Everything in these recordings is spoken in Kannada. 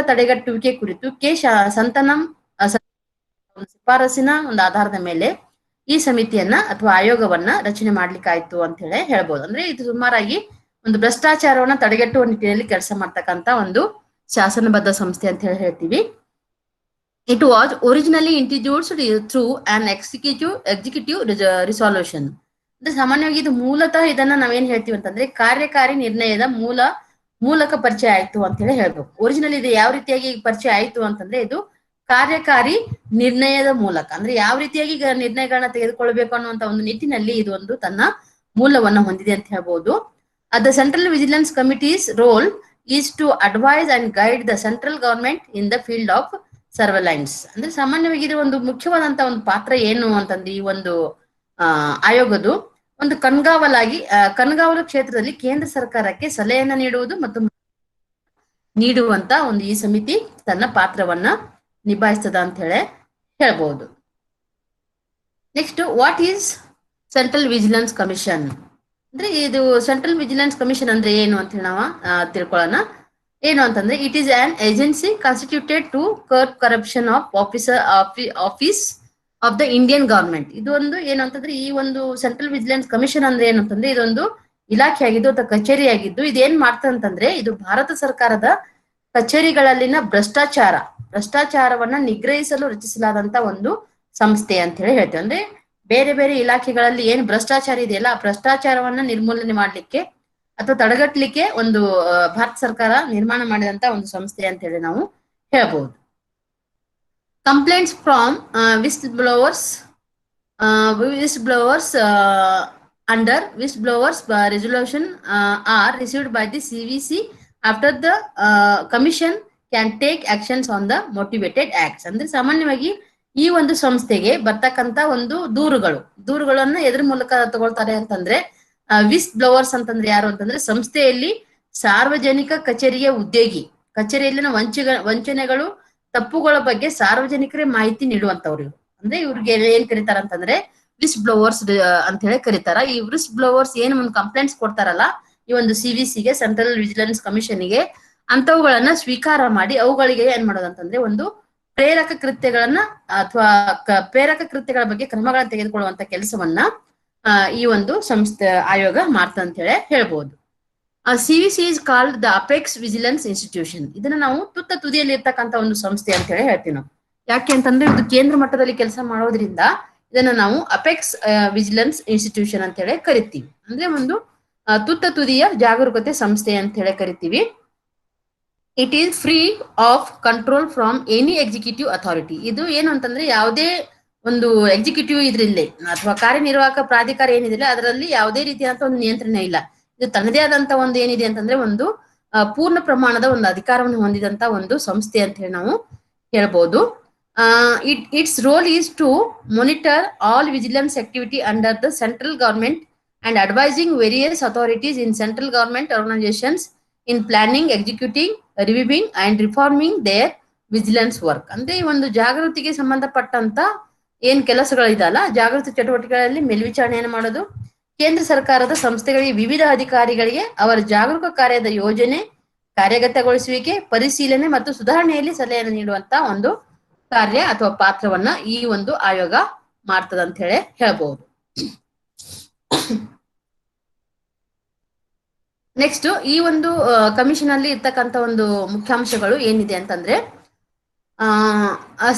ತಡೆಗಟ್ಟುವಿಕೆ ಕುರಿತು ಸಂತನಂ ಶಿಫಾರಸಿನ ಒಂದು ಆಧಾರದ ಮೇಲೆ ಈ ಸಮಿತಿಯನ್ನ ಅಥವಾ ಆಯೋಗವನ್ನ ರಚನೆ ಮಾಡ್ಲಿಕ್ಕಾಯ್ತು ಅಂತ ಹೇಳಿ ಹೇಳ್ಬೋದು. ಅಂದ್ರೆ ಇದು ಸುಮಾರಾಗಿ ಒಂದು ಭ್ರಷ್ಟಾಚಾರವನ್ನ ತಡೆಗಟ್ಟುವ ನಿಟ್ಟಿನಲ್ಲಿ ಕೆಲಸ ಮಾಡ್ತಕ್ಕಂತ ಒಂದು ಶಾಸನಬದ್ಧ ಸಂಸ್ಥೆ ಅಂತ ಹೇಳಿ ಹೇಳ್ತೀವಿ. It was originally introduced through an executive resolution. ಅಂದ್ರೆ ಸಾಮಾನ್ಯವಾಗಿ ಇದು ಮೂಲತಃ ಇದನ್ನ ನಾವೇನ್ ಹೇಳ್ತೀವಿ ಅಂತಂದ್ರೆ ಕಾರ್ಯಕಾರಿ ನಿರ್ಣಯದ ಮೂಲಕ ಪರಿಚಯ ಆಯ್ತು ಅಂತ ಹೇಳಿ ಹೇಳ್ಬೇಕು. ಒರಿಜಿನಲ್ ಇದು ಯಾವ ರೀತಿಯಾಗಿ ಪರಿಚಯ ಆಯ್ತು ಅಂತಂದ್ರೆ ಇದು ಕಾರ್ಯಕಾರಿ ನಿರ್ಣಯದ ಮೂಲಕ, ಅಂದ್ರೆ ಯಾವ ರೀತಿಯಾಗಿ ನಿರ್ಣಯಗಳನ್ನ ತೆಗೆದುಕೊಳ್ಬೇಕು ಅನ್ನುವಂತ ಒಂದು ನಿಟ್ಟಿನಲ್ಲಿ ಇದು ಒಂದು ತನ್ನ ಮೂಲವನ್ನ ಹೊಂದಿದೆ ಅಂತ ಹೇಳ್ಬೋದು. The central vigilance committee's role is to advise and guide the central government in the field of surveillance. ಅಂದ್ರೆ ಸಾಮಾನ್ಯವಾಗಿ ಇದು ಒಂದು ಮುಖ್ಯವಾದಂತ ಒಂದು ಪಾತ್ರ ಏನು ಅಂತಂದ್ರೆ ಈ ಒಂದು ಆಯೋಗದು ಒಂದು ಕಣ್ಗಾವಲು ಕ್ಷೇತ್ರದಲ್ಲಿ ಕೇಂದ್ರ ಸರ್ಕಾರಕ್ಕೆ ಸಲಹೆಯನ್ನ ನೀಡುವುದು ಮತ್ತು ನೀಡುವಂತ ಒಂದು ಈ ಸಮಿತಿ ತನ್ನ ಪಾತ್ರವನ್ನ ನಿಭಾಯಿಸ್ತದ ಅಂತ ಹೇಳಿ ಹೇಳ್ಬಹುದು. Next, what is central vigilance commission? ಅಂದ್ರೆ ಇದು ಸೆಂಟ್ರಲ್ ವಿಜಿಲೆನ್ಸ್ ಕಮಿಷನ್ ಅಂದ್ರೆ ಏನು ಅಂತ ಹೇಳಿ ನಾವು ತಿಳ್ಕೊಳ್ಳೋಣ. ಏನು ಅಂತಂದ್ರೆ it is an agency constituted to curb corruption of office of the Indian government. ಇದು ಒಂದು ಏನು ಅಂತಂದ್ರೆ ಈ ಒಂದು ಸೆಂಟ್ರಲ್ ವಿಜಿಲೆನ್ಸ್ ಕಮಿಷನ್ ಅಂದ್ರೆ ಏನು ಅಂತಂದ್ರೆ ಇದೊಂದು ಇಲಾಖೆ ಆಗಿದ್ದು ಅಥವಾ ಕಚೇರಿ ಆಗಿದ್ದು ಇದೇನ್ ಮಾಡ್ತಂತಂದ್ರೆ ಇದು ಭಾರತ ಸರ್ಕಾರದ ಕಚೇರಿಗಳಲ್ಲಿನ ಭ್ರಷ್ಟಾಚಾರವನ್ನ ನಿಗ್ರಹಿಸಲು ರಚಿಸಲಾದಂತ ಒಂದು ಸಂಸ್ಥೆ ಅಂತ ಹೇಳಿ ಹೇಳ್ತೇವೆ. ಅಂದ್ರೆ ಬೇರೆ ಬೇರೆ ಇಲಾಖೆಗಳಲ್ಲಿ ಏನ್ ಭ್ರಷ್ಟಾಚಾರ ಇದೆಯಲ್ಲ ಆ ಭ್ರಷ್ಟಾಚಾರವನ್ನ ನಿರ್ಮೂಲನೆ ಮಾಡ್ಲಿಕ್ಕೆ ಅಥವಾ ತಡೆಗಟ್ಟಲಿಕ್ಕೆ ಒಂದು ಭಾರತ ಸರ್ಕಾರ ನಿರ್ಮಾಣ ಮಾಡಿದಂತ ಒಂದು ಸಂಸ್ಥೆ ಅಂತ ಹೇಳಿ ನಾವು ಹೇಳ್ಬಹುದು. Complaints from whistleblowers under whistleblowers resolution are received by the CVC after the commission can take actions on the motivated acts. ಅಂದ್ರೆ ಸಾಮಾನ್ಯವಾಗಿ ಈ ಒಂದು ಸಂಸ್ಥೆಗೆ ಬರ್ತಕ್ಕಂತ ಒಂದು ದೂರುಗಳನ್ನ ಎದ್ರ ಮೂಲಕ ತಗೊಳ್ತಾರೆ ಅಂತಂದ್ರೆ ವಿಸ್ಟ್ ಬ್ಲೋವರ್ಸ್ ಅಂತಂದ್ರೆ ಯಾರು ಅಂತಂದ್ರೆ ಸಂಸ್ಥೆಯಲ್ಲಿ ಸಾರ್ವಜನಿಕ ಕಚೇರಿಯಲ್ಲಿನ ವಂಚನೆಗಳು ತಪ್ಪುಗಳ ಬಗ್ಗೆ ಸಾರ್ವಜನಿಕರೇ ಮಾಹಿತಿ ನೀಡುವಂತವ್ರು. ಅಂದ್ರೆ ಇವ್ರಿಗೆ ಏನ್ ಕರೀತಾರ ಅಂತಂದ್ರೆ ವಿಸ್ಟ್ ಬ್ಲೋವರ್ಸ್ ಅಂತ ಹೇಳಿ ಕರೀತಾರ. ಈ ವಿಸ್ಟ್ ಬ್ಲೋವರ್ಸ್ ಏನ್ ಒಂದು ಕಂಪ್ಲೇಂಟ್ಸ್ ಕೊಡ್ತಾರಲ್ಲ ಈ ಒಂದು ಸಿವಿಸಿಗೆ, ಸೆಂಟ್ರಲ್ ವಿಜಿಲೆನ್ಸ್ ಕಮಿಷನ್ಗೆ, ಅಂತವುಗಳನ್ನ ಸ್ವೀಕಾರ ಮಾಡಿ ಅವುಗಳಿಗೆ ಏನ್ ಮಾಡೋದಂತಂದ್ರೆ ಒಂದು ಪ್ರೇರಕ ಕೃತ್ಯಗಳನ್ನ ಅಥವಾ ಪ್ರೇರಕ ಕೃತ್ಯಗಳ ಬಗ್ಗೆ ಕ್ರಮಗಳನ್ನ ತೆಗೆದುಕೊಳ್ಳುವಂತ ಕೆಲಸವನ್ನ ಈ ಒಂದು ಸಂಸ್ಥೆ ಆಯೋಗ ಮಾಡ್ತಂತ ಹೇಳಿ ಹೇಳ್ಬಹುದು. CVC is called the apex vigilance institution. ಇದನ್ನ ನಾವು ತುತ್ತ ತುದಿಯಲ್ಲಿ ಇರ್ತಕ್ಕಂತ ಒಂದು ಸಂಸ್ಥೆ ಅಂತ ಹೇಳಿ ಹೇಳ್ತೀವಿ ನಾವು. ಯಾಕೆ ಅಂತಂದ್ರೆ ಇದು ಕೇಂದ್ರ ಮಟ್ಟದಲ್ಲಿ ಕೆಲಸ ಮಾಡೋದ್ರಿಂದ ಇದನ್ನ ನಾವು ಅಪೆಕ್ಸ್ ವಿಜಿಲೆನ್ಸ್ ಇನ್ಸ್ಟಿಟ್ಯೂಷನ್ ಅಂತ ಹೇಳಿ ಕರಿತೀವಿ. ಅಂದ್ರೆ ಒಂದು ತುತ್ತ ತುದಿಯ ಜಾಗರೂಕತೆ ಸಂಸ್ಥೆ ಅಂತ ಹೇಳಿ ಕರಿತೀವಿ. It is free of control from any executive authority. ಇದು ಏನು ಅಂತಂದ್ರೆ ಯಾವುದೇ ಒಂದು ಎಕ್ಸಿಕ್ಯೂಟಿವ್ ಇದ್ರಲ್ಲಿ ಅಥವಾ ಕಾರ್ಯನಿರ್ವಾಹಕ ಪ್ರಾಧಿಕಾರ ಏನಿದೆ ಅದರಲ್ಲಿ ಯಾವುದೇ ರೀತಿಯಾದಂತ ಒಂದು ನಿಯಂತ್ರಣ ಇಲ್ಲ. ಇದು ತನ್ನದೇ ಆದಂತ ಒಂದು ಏನಿದೆ ಅಂತಂದ್ರೆ ಒಂದು ಪೂರ್ಣ ಪ್ರಮಾಣದ ಒಂದು ಅಧಿಕಾರವನ್ನು ಹೊಂದಿದಂತ ಒಂದು ಸಂಸ್ಥೆ ಅಂತ ಹೇಳಿ ನಾವು ಹೇಳ್ಬೋದು. Its role is to monitor all vigilance activity under the central government and advising various authorities in central government organisations in planning, executing, reviewing and reforming their vigilance work. ಅಂದ್ರೆ ಈ ಒಂದು ಜಾಗೃತಿಗೆ ಸಂಬಂಧಪಟ್ಟಂತ ಏನ್ ಕೆಲಸಗಳಿದಲ್ಲ ಜಾಗೃತಿ ಚಟುವಟಿಕೆಗಳಲ್ಲಿ ಮೇಲ್ವಿಚಾರಣೆಯನ್ನು ಮಾಡೋದು, ಕೇಂದ್ರ ಸರ್ಕಾರದ ಸಂಸ್ಥೆಗಳಿಗೆ ವಿವಿಧ ಅಧಿಕಾರಿಗಳಿಗೆ ಅವರ ಜಾಗರೂಕ ಕಾರ್ಯದ ಯೋಜನೆ, ಕಾರ್ಯಗತಗೊಳಿಸುವಿಕೆ, ಪರಿಶೀಲನೆ ಮತ್ತು ಸುಧಾರಣೆಯಲ್ಲಿ ಸಲಹೆಯನ್ನು ನೀಡುವಂತ ಒಂದು ಕಾರ್ಯ ಅಥವಾ ಪಾತ್ರವನ್ನ ಈ ಒಂದು ಆಯೋಗ ಮಾಡ್ತದಂತ ಹೇಳಿ ಹೇಳ್ಬಹುದು. ನೆಕ್ಸ್ಟ್, ಈ ಒಂದು ಕಮಿಷನ್ ಅಲ್ಲಿ ಇರ್ತಕ್ಕಂಥ ಒಂದು ಮುಖ್ಯಾಂಶಗಳು ಏನಿದೆ ಅಂತಂದ್ರೆ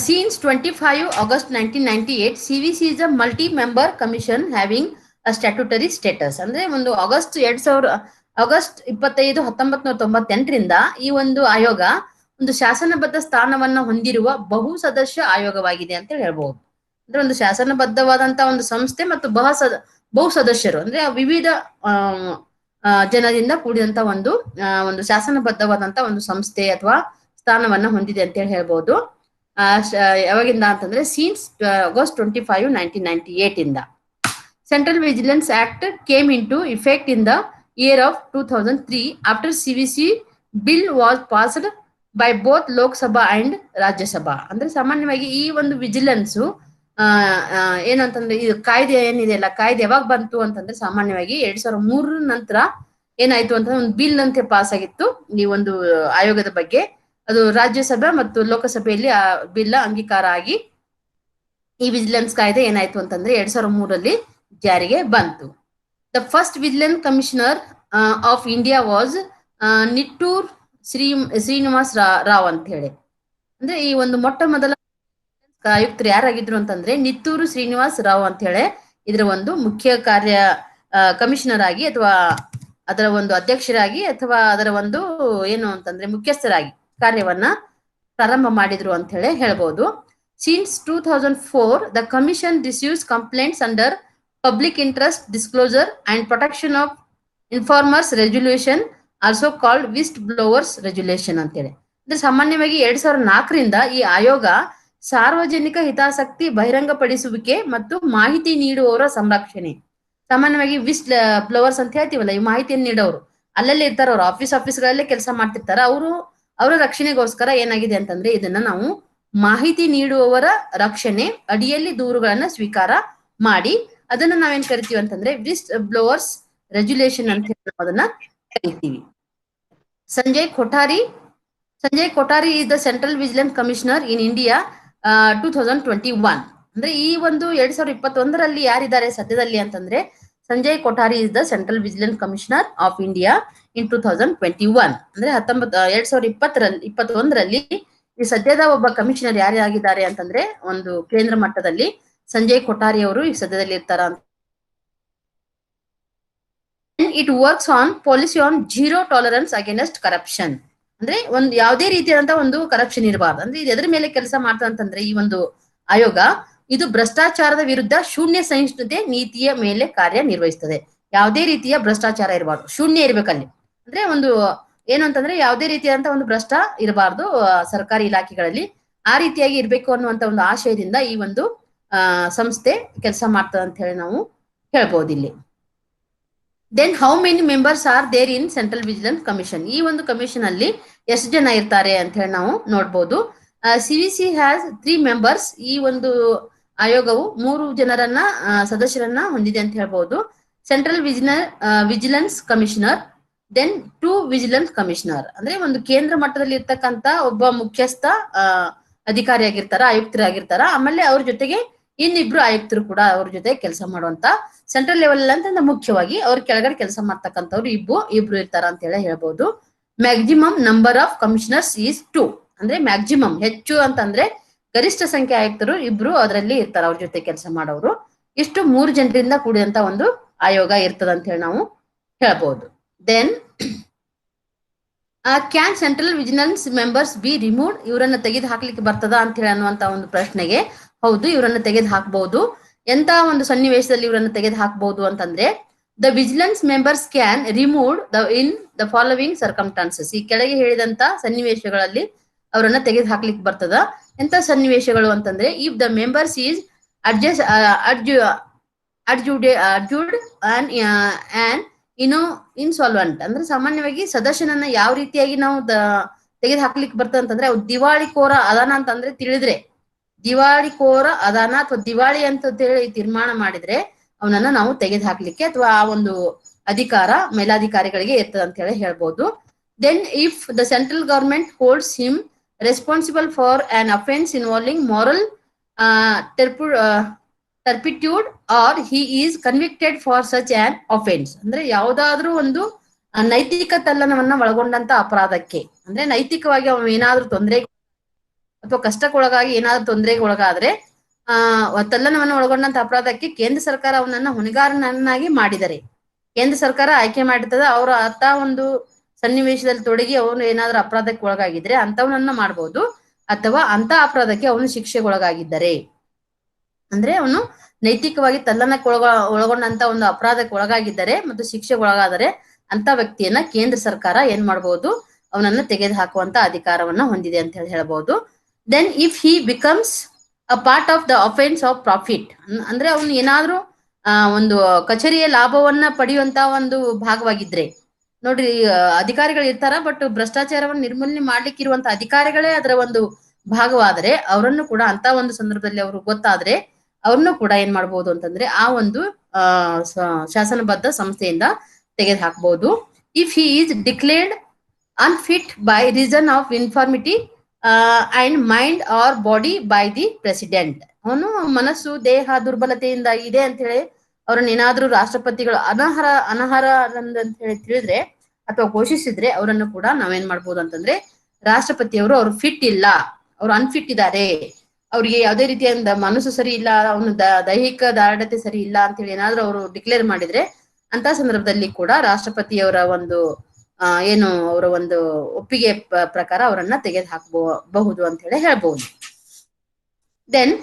since 25 August 1998 CVC is a multi-member commission having a statutory status. ಅಂದ್ರೆ ಒಂದು ಆಗಸ್ಟ್ 25 1998 ಈ ಒಂದು ಆಯೋಗ ಒಂದು ಶಾಸನಬದ್ಧ ಸ್ಥಾನವನ್ನ ಹೊಂದಿರುವ ಬಹು ಸದಸ್ಯ ಆಯೋಗವಾಗಿದೆ ಅಂತ ಹೇಳ್ಬಹುದು. ಅಂದ್ರೆ ಒಂದು ಶಾಸನಬದ್ಧವಾದಂತ ಒಂದು ಸಂಸ್ಥೆ ಮತ್ತು ಬಹು ಸದಸ್ಯರು ಅಂದ್ರೆ ವಿವಿಧ ಜನರಿಂದ ಕೂಡಿದಂತ ಒಂದು ಶಾಸನಬದ್ಧವಾದಂತ ಒಂದು ಸಂಸ್ಥೆ ಅಥವಾ ಸ್ಥಾನವನ್ನ ಹೊಂದಿದೆ ಅಂತ ಹೇಳಿ ಹೇಳ್ಬಹುದು. ಯಾವಾಗಿಂದ ಅಂತಂದ್ರೆ ಸಿನ್ಸ್ ಆಗಸ್ಟ್ 25 1998 ಇಂದ. Central vigilance act came into effect in the year of 2003 after CVC bill was passed by both Lok Sabha and Rajya Sabha. ಅಂದ್ರೆ ಸಾಮಾನ್ಯವಾಗಿ ಈ ಒಂದು ವಿಜಿಲೆನ್ಸ್ ಏನಂತಂದ್ರೆ ಇದು ಕಾಯ್ದೆ ಏನಿದೆಯಲ್ಲ, ಕಾಯ್ದೆ ಯಾವಾಗ ಬಂತು ಅಂತಂದ್ರೆ ಸಾಮಾನ್ಯವಾಗಿ 2003 ನಂತರ ಏನಾಯ್ತು ಅಂತಂದ್ರೆ ಒಂದು ಬಿಲ್ ಅಂತೆ ಪಾಸ್ ಆಗಿತ್ತು ಈ ಒಂದು ಆಯೋಗದ ಬಗ್ಗೆ. ಅದು ರಾಜ್ಯಸಭೆ ಮತ್ತು ಲೋಕಸಭೆಯಲ್ಲಿ ಆ ಬಿಲ್ ಅಂಗೀಕಾರ ಆಗಿ ಈ ವಿಜಿಲೆನ್ಸ್ ಕಾಯ್ದೆ ಏನಾಯ್ತು ಅಂತಂದ್ರೆ 2003ರಲ್ಲಿ ಜಾರಿಗೆ ಬಂತು. The first vigilance commissioner of India was Nittur Srinivas Rao ಅಂತ ಹೇಳಿ. ಅಂದ್ರೆ ಈ ಒಂದು ಮೊಟ್ಟ ಮೊದಲ ಆಯುಕ್ತರು ಯಾರಾಗಿದ್ರು ಅಂತಂದ್ರೆ ನಿತ್ತೂರು ಶ್ರೀನಿವಾಸ್ ರಾವ್ ಅಂತ ಹೇಳಿ ಇದರ ಒಂದು ಮುಖ್ಯ ಕಾರ್ಯ ಕಮಿಷನರ್ ಆಗಿ ಅಥವಾ ಅದರ ಒಂದು ಅಧ್ಯಕ್ಷರಾಗಿ ಅಥವಾ ಅದರ ಒಂದು ಏನು ಅಂತಂದ್ರೆ ಮುಖ್ಯಸ್ಥರಾಗಿ ಕಾರ್ಯವನ್ನ ಪ್ರಾರಂಭ ಮಾಡಿದ್ರು ಅಂತ ಹೇಳಿ ಹೇಳ್ಬೋದು. Since 2004 the commission receives complaints under public interest disclosure and protection of informers resolution also called whistleblowers resolution ಅಂತೇಳಿ. ಅಂದ್ರೆ ಸಾಮಾನ್ಯವಾಗಿ 2004ರಿಂದ ಈ ಆಯೋಗ ಸಾರ್ವಜನಿಕ ಹಿತಾಸಕ್ತಿ ಬಹಿರಂಗಪಡಿಸುವಿಕೆ ಮತ್ತು ಮಾಹಿತಿ ನೀಡುವವರ ಸಂರಕ್ಷಣೆ, ಸಾಮಾನ್ಯವಾಗಿ ವಿಸ್ಟ್ ಬ್ಲೋವರ್ಸ್ ಅಂತ ಹೇಳ್ತೀವಲ್ಲ, ಈ ಮಾಹಿತಿಯನ್ನು ನೀಡೋರು ಅಲ್ಲಲ್ಲಿ ಇರ್ತಾರ, ಅವ್ರು ಆಫೀಸ್ಗಳಲ್ಲೇ ಕೆಲಸ ಮಾಡ್ತಿರ್ತಾರ, ಅವರ ರಕ್ಷಣೆಗೋಸ್ಕರ ಏನಾಗಿದೆ ಅಂತಂದ್ರೆ ಇದನ್ನ ನಾವು ಮಾಹಿತಿ ನೀಡುವವರ ರಕ್ಷಣೆ ಅಡಿಯಲ್ಲಿ ದೂರುಗಳನ್ನ ಸ್ವೀಕಾರ ಮಾಡಿ ಅದನ್ನ ನಾವೇನ್ ಕರಿತೀವಿ ಅಂತಂದ್ರೆ ವಿಸ್ಟ್ ಬ್ಲೋವರ್ಸ್ ರೆಜುಲೇಷನ್ ಅಂತ ಹೇಳಿ ಅದನ್ನ ಕರಿತೀವಿ. Sanjay Kothari is the Central Vigilance Commissioner in India 2021. ಅಂದ್ರೆ ಈ ಒಂದು 2021ರಲ್ಲಿ ಯಾರಿದ್ದಾರೆ ಸದ್ಯದಲ್ಲಿ ಅಂತಂದ್ರೆ Sanjay Kothari is the Central Vigilance Commissioner of India in 2021. ಅಂದ್ರೆ 2021ರಲ್ಲಿ ಈ ಸದ್ಯದ ಒಬ್ಬ ಕಮಿಷನರ್ ಯಾರಾಗಿದ್ದಾರೆ ಅಂತಂದ್ರೆ ಒಂದು ಕೇಂದ್ರ ಮಟ್ಟದಲ್ಲಿ ಸಂಜಯ್ ಕೊಠಾರಿ ಅವರು ಈ ಸದ್ಯದಲ್ಲಿ ಇರ್ತಾರ. It works on policy on zero tolerance against corruption. ಅಂದ್ರೆ ಒಂದು ಯಾವುದೇ ರೀತಿಯಾದಂತಹ ಒಂದು ಕರಪ್ಷನ್ ಇರಬಾರ್ದು. ಅಂದ್ರೆ ಇದು ಎದ್ರ ಮೇಲೆ ಕೆಲಸ ಮಾಡ್ತಾ ಅಂತಂದ್ರೆ ಈ ಒಂದು ಆಯೋಗ ಇದು ಭ್ರಷ್ಟಾಚಾರದ ವಿರುದ್ಧ ಶೂನ್ಯ ಸಹಿಷ್ಣುತೆ ನೀತಿಯ ಮೇಲೆ ಕಾರ್ಯ ನಿರ್ವಹಿಸ್ತದೆ. ಯಾವುದೇ ರೀತಿಯ ಭ್ರಷ್ಟಾಚಾರ ಇರಬಾರ್ದು, ಶೂನ್ಯ ಇರ್ಬೇಕಲ್ಲಿ. ಅಂದ್ರೆ ಒಂದು ಏನು ಅಂತಂದ್ರೆ ಯಾವುದೇ ರೀತಿಯಾದಂತಹ ಒಂದು ಭ್ರಷ್ಟ ಇರಬಾರ್ದು ಸರ್ಕಾರಿ ಇಲಾಖೆಗಳಲ್ಲಿ, ಆ ರೀತಿಯಾಗಿ ಇರ್ಬೇಕು ಅನ್ನುವಂತ ಒಂದು ಆಶಯದಿಂದ ಈ ಒಂದು ಸಂಸ್ಥೆ ಕೆಲಸ ಮಾಡ್ತದೆ ಅಂತ ಹೇಳಿ ನಾವು ಹೇಳ್ಬೋದು ಇಲ್ಲಿ. Then how many members are there in central vigilance commission? ಈ ಒಂದು ಕಮಿಷನ್ ಅಲ್ಲಿ ಎಷ್ಟು ಜನ ಇರ್ತಾರೆ ಅಂತ ಹೇಳಿ ನಾವು ನೋಡ್ಬೋದು. CVC has 3 members. ಈ ಒಂದು ಆಯೋಗವು 3 ಜನರನ್ನ ಸದಸ್ಯರನ್ನ ಹೊಂದಿದೆ ಅಂತ ಹೇಳ್ಬಹುದು. Central vigilance commissioner, then 2 vigilance commissioner. ಅಂದ್ರೆ ಒಂದು ಕೇಂದ್ರ ಮಟ್ಟದಲ್ಲಿ ಇರ್ತಕ್ಕಂತ ಒಬ್ಬ ಮುಖ್ಯಸ್ಥ ಅಧಿಕಾರಿಯಾಗಿರ್ತಾರ, ಆಯುಕ್ತರಾಗಿರ್ತಾರ. ಆಮೇಲೆ ಅವ್ರ ಜೊತೆಗೆ ಇನ್ನಿಬ್ರು ಆಯುಕ್ತರು ಕೂಡ ಅವ್ರ ಜೊತೆ ಕೆಲಸ ಮಾಡುವಂತ ಸೆಂಟ್ರಲ್ ಲೆವೆಲ್ ಅಂತಂದ್ರೆ ಮುಖ್ಯವಾಗಿ ಅವ್ರ ಕೆಳಗಡೆ ಕೆಲಸ ಮಾಡ್ತಕ್ಕಂಥವ್ರು ಇಬ್ರು ಇರ್ತಾರ ಅಂತ ಹೇಳಿ ಹೇಳ್ಬಹುದು. Maximum number of commissioners is 2. ಅಂದ್ರೆ ಮ್ಯಾಕ್ಸಿಮಮ್ ಹೆಚ್ಚು ಅಂತಂದ್ರೆ ಗರಿಷ್ಠ ಸಂಖ್ಯೆ ಆಯುಕ್ತರು ಇಬ್ರು ಅದರಲ್ಲಿ ಇರ್ತಾರ, ಅವ್ರ ಜೊತೆ ಕೆಲಸ ಮಾಡೋರು. ಇಷ್ಟು 3 ಜನರಿಂದ ಕೂಡಿದಂತ ಒಂದು ಆಯೋಗ ಇರ್ತದ ಅಂತ ಹೇಳಿ ನಾವು ಹೇಳ್ಬಹುದು. Then can central vigilance members be removed? ಇವರನ್ನ ತೆಗೆದು ಹಾಕ್ಲಿಕ್ಕೆ ಬರ್ತದ ಅಂತ ಹೇಳಿ ಅನ್ನುವಂತ ಒಂದು ಪ್ರಶ್ನೆಗೆ ಹೌದು, ಇವರನ್ನ ತೆಗೆದು ಹಾಕಬಹುದು. ಎಂತ ಒಂದು ಸನ್ನಿವೇಶದಲ್ಲಿ ಇವರನ್ನು ತೆಗೆದು ಹಾಕಬಹುದು ಅಂತಂದ್ರೆ the vigilance members can remove in the following circumstances. ಈ ಕೆಳಗೆ ಹೇಳಿದಂತ ಸನ್ನಿವೇಶಗಳಲ್ಲಿ ಅವರನ್ನ ತೆಗೆದು ಹಾಕ್ಲಿಕ್ಕೆ ಬರ್ತದ. ಎಂತ ಸನ್ನಿವೇಶಗಳು ಅಂತಂದ್ರೆ if the members is adjudged and insolvent. ಅಂದ್ರೆ ಸಾಮಾನ್ಯವಾಗಿ ಸದಸ್ಯನನ್ನ ಯಾವ ರೀತಿಯಾಗಿ ನಾವು ತೆಗೆದು ಹಾಕ್ಲಿಕ್ಕೆ ಬರ್ತದೆ ಅಂತಂದ್ರೆ ಅವ್ರು ದಿವಾಳಿಕೋರ ಅದಾನ ಅಂತಂದ್ರೆ ತಿಳಿದ್ರೆ, ದಿವಾಳಿಕೋರ ಅದಾನ ಅಥವಾ ದಿವಾಳಿ ಅಂತ ಹೇಳಿ ತೀರ್ಮಾನ ಮಾಡಿದ್ರೆ ಅವನನ್ನ ನಾವು ತೆಗೆದು ಹಾಕ್ಲಿಕ್ಕೆ ಅಥವಾ ಆ ಒಂದು ಅಧಿಕಾರ ಮೇಲಾಧಿಕಾರಿಗಳಿಗೆ ಇರ್ತದೆ ಅಂತ ಹೇಳಿ ಹೇಳ್ಬೋದು. Then if the central government holds him responsible for an offence involving moral turpitude or he is convicted for such an offence. ಅಂದ್ರೆ ಯಾವುದಾದ್ರೂ ಒಂದು ನೈತಿಕ ತಲ್ಲಣವನ್ನ ಒಳಗೊಂಡಂತ ಅಪರಾಧಕ್ಕೆ, ಅಂದ್ರೆ ನೈತಿಕವಾಗಿ ಅವನು ಏನಾದ್ರೂ ತೊಂದರೆ ಅಥವಾ ಕಷ್ಟಕ್ಕೊಳಗಾಗಿ ಏನಾದ್ರೂ ತೊಂದರೆಗೆ ಒಳಗಾದ್ರೆ ತಲ್ಲಣವನ್ನು ಒಳಗೊಂಡಂತ ಅಪರಾಧಕ್ಕೆ ಕೇಂದ್ರ ಸರ್ಕಾರ ಅವನನ್ನ ಹೊಣೆಗಾರನನ್ನಾಗಿ ಮಾಡಿದರೆ, ಕೇಂದ್ರ ಸರ್ಕಾರ ಆಯ್ಕೆ ಮಾಡಿರ್ತದ, ಅವರ ಅಂತ ಒಂದು ಸನ್ನಿವೇಶದಲ್ಲಿ ತೊಡಗಿ ಅವನು ಏನಾದ್ರೂ ಅಪರಾಧಕ್ಕೆ ಒಳಗಾಗಿದ್ರೆ ಅಂತವನನ್ನ ಮಾಡ್ಬೋದು. ಅಥವಾ ಅಂತ ಅಪರಾಧಕ್ಕೆ ಅವನು ಶಿಕ್ಷೆಗೆ ಒಳಗಾಗಿದ್ದರೆ, ಅಂದ್ರೆ ಅವನು ನೈತಿಕವಾಗಿ ತಲ್ಲಣಕ್ಕೆ ಒಳಗೊಂಡಂತ ಒಂದು ಅಪರಾಧಕ್ಕೆ ಒಳಗಾಗಿದ್ದರೆ ಮತ್ತು ಶಿಕ್ಷೆಗೆ ಒಳಗಾದರೆ ಅಂತ ವ್ಯಕ್ತಿಯನ್ನ ಕೇಂದ್ರ ಸರ್ಕಾರ ಏನ್ ಮಾಡ್ಬೋದು, ಅವನನ್ನ ತೆಗೆದು ಹಾಕುವಂತ ಅಧಿಕಾರವನ್ನ ಹೊಂದಿದೆ ಅಂತ ಹೇಳಿ ಹೇಳ್ಬಹುದು. Then if he becomes a part of the offence of profit, ಅಂದ್ರೆ ಅವನು ಏನಾದ್ರೂ ಒಂದು ಕಚೇರಿಯ ಲಾಭವನ್ನ ಪಡೆಯುವಂತ ಒಂದು ಭಾಗವಾಗಿದ್ರೆ, ನೋಡ್ರಿ ಅಧಿಕಾರಿಗಳು ಇರ್ತಾರ, ಬಟ್ ಭ್ರಷ್ಟಾಚಾರವನ್ನು ನಿರ್ಮೂಲನೆ ಮಾಡ್ಲಿಕ್ಕೆ ಇರುವಂತ ಅಧಿಕಾರಿಗಳೇ ಅದರ ಒಂದು ಭಾಗವಾದರೆ ಅವರನ್ನು ಕೂಡ ಅಂತ ಒಂದು ಸಂದರ್ಭದಲ್ಲಿ ಅವರು ಗೊತ್ತಾದ್ರೆ ಅವ್ರನ್ನು ಕೂಡ ಏನ್ ಮಾಡ್ಬೋದು ಅಂತಂದ್ರೆ ಆ ಒಂದು ಶಾಸನಬದ್ಧ ಸಂಸ್ಥೆಯಿಂದ ತೆಗೆದು ಹಾಕ್ಬಹುದು. If he is declared unfit by reason of infirmity and mind or body by the president. ಅವನು ಮನಸ್ಸು ದೇಹ ದುರ್ಬಲತೆಯಿಂದ ಇದೆ ಅಂತ ಹೇಳಿ ಅವ್ರನ್ನ ಏನಾದ್ರೂ ರಾಷ್ಟ್ರಪತಿಗಳು ಅನರ್ಹ ಅಂತ ಹೇಳಿ ತಿಳಿದ್ರೆ ಅಥವಾ ಘೋಷಿಸಿದ್ರೆ ಅವರನ್ನು ಕೂಡ ನಾವೇನ್ ಮಾಡ್ಬೋದು ಅಂತಂದ್ರೆ ರಾಷ್ಟ್ರಪತಿಯವರು ಅವ್ರು ಫಿಟ್ ಇಲ್ಲ, ಅವ್ರು ಅನ್ಫಿಟ್ ಇದ್ದಾರೆ, ಅವ್ರಿಗೆ ಯಾವುದೇ ರೀತಿಯಿಂದ ಮನಸ್ಸು ಸರಿ ಇಲ್ಲ, ಅವನು ದೈಹಿಕ ದಾರ್ಢ್ಯತೆ ಸರಿ ಇಲ್ಲ ಅಂತ ಹೇಳಿ ಏನಾದ್ರೂ ಅವರು ಡಿಕ್ಲೇರ್ ಮಾಡಿದ್ರೆ ಅಂತ ಸಂದರ್ಭದಲ್ಲಿ ಕೂಡ ರಾಷ್ಟ್ರಪತಿಯವರ ಒಂದು ಏನು ಅವರ ಒಂದು ಒಪ್ಪಿಗೆ ಪ್ರಕಾರ ಅವರನ್ನ ತೆಗೆದು ಹಾಕಬಹುದು ಅಂತ ಹೇಳಿ ಹೇಳ್ಬಹುದು. Then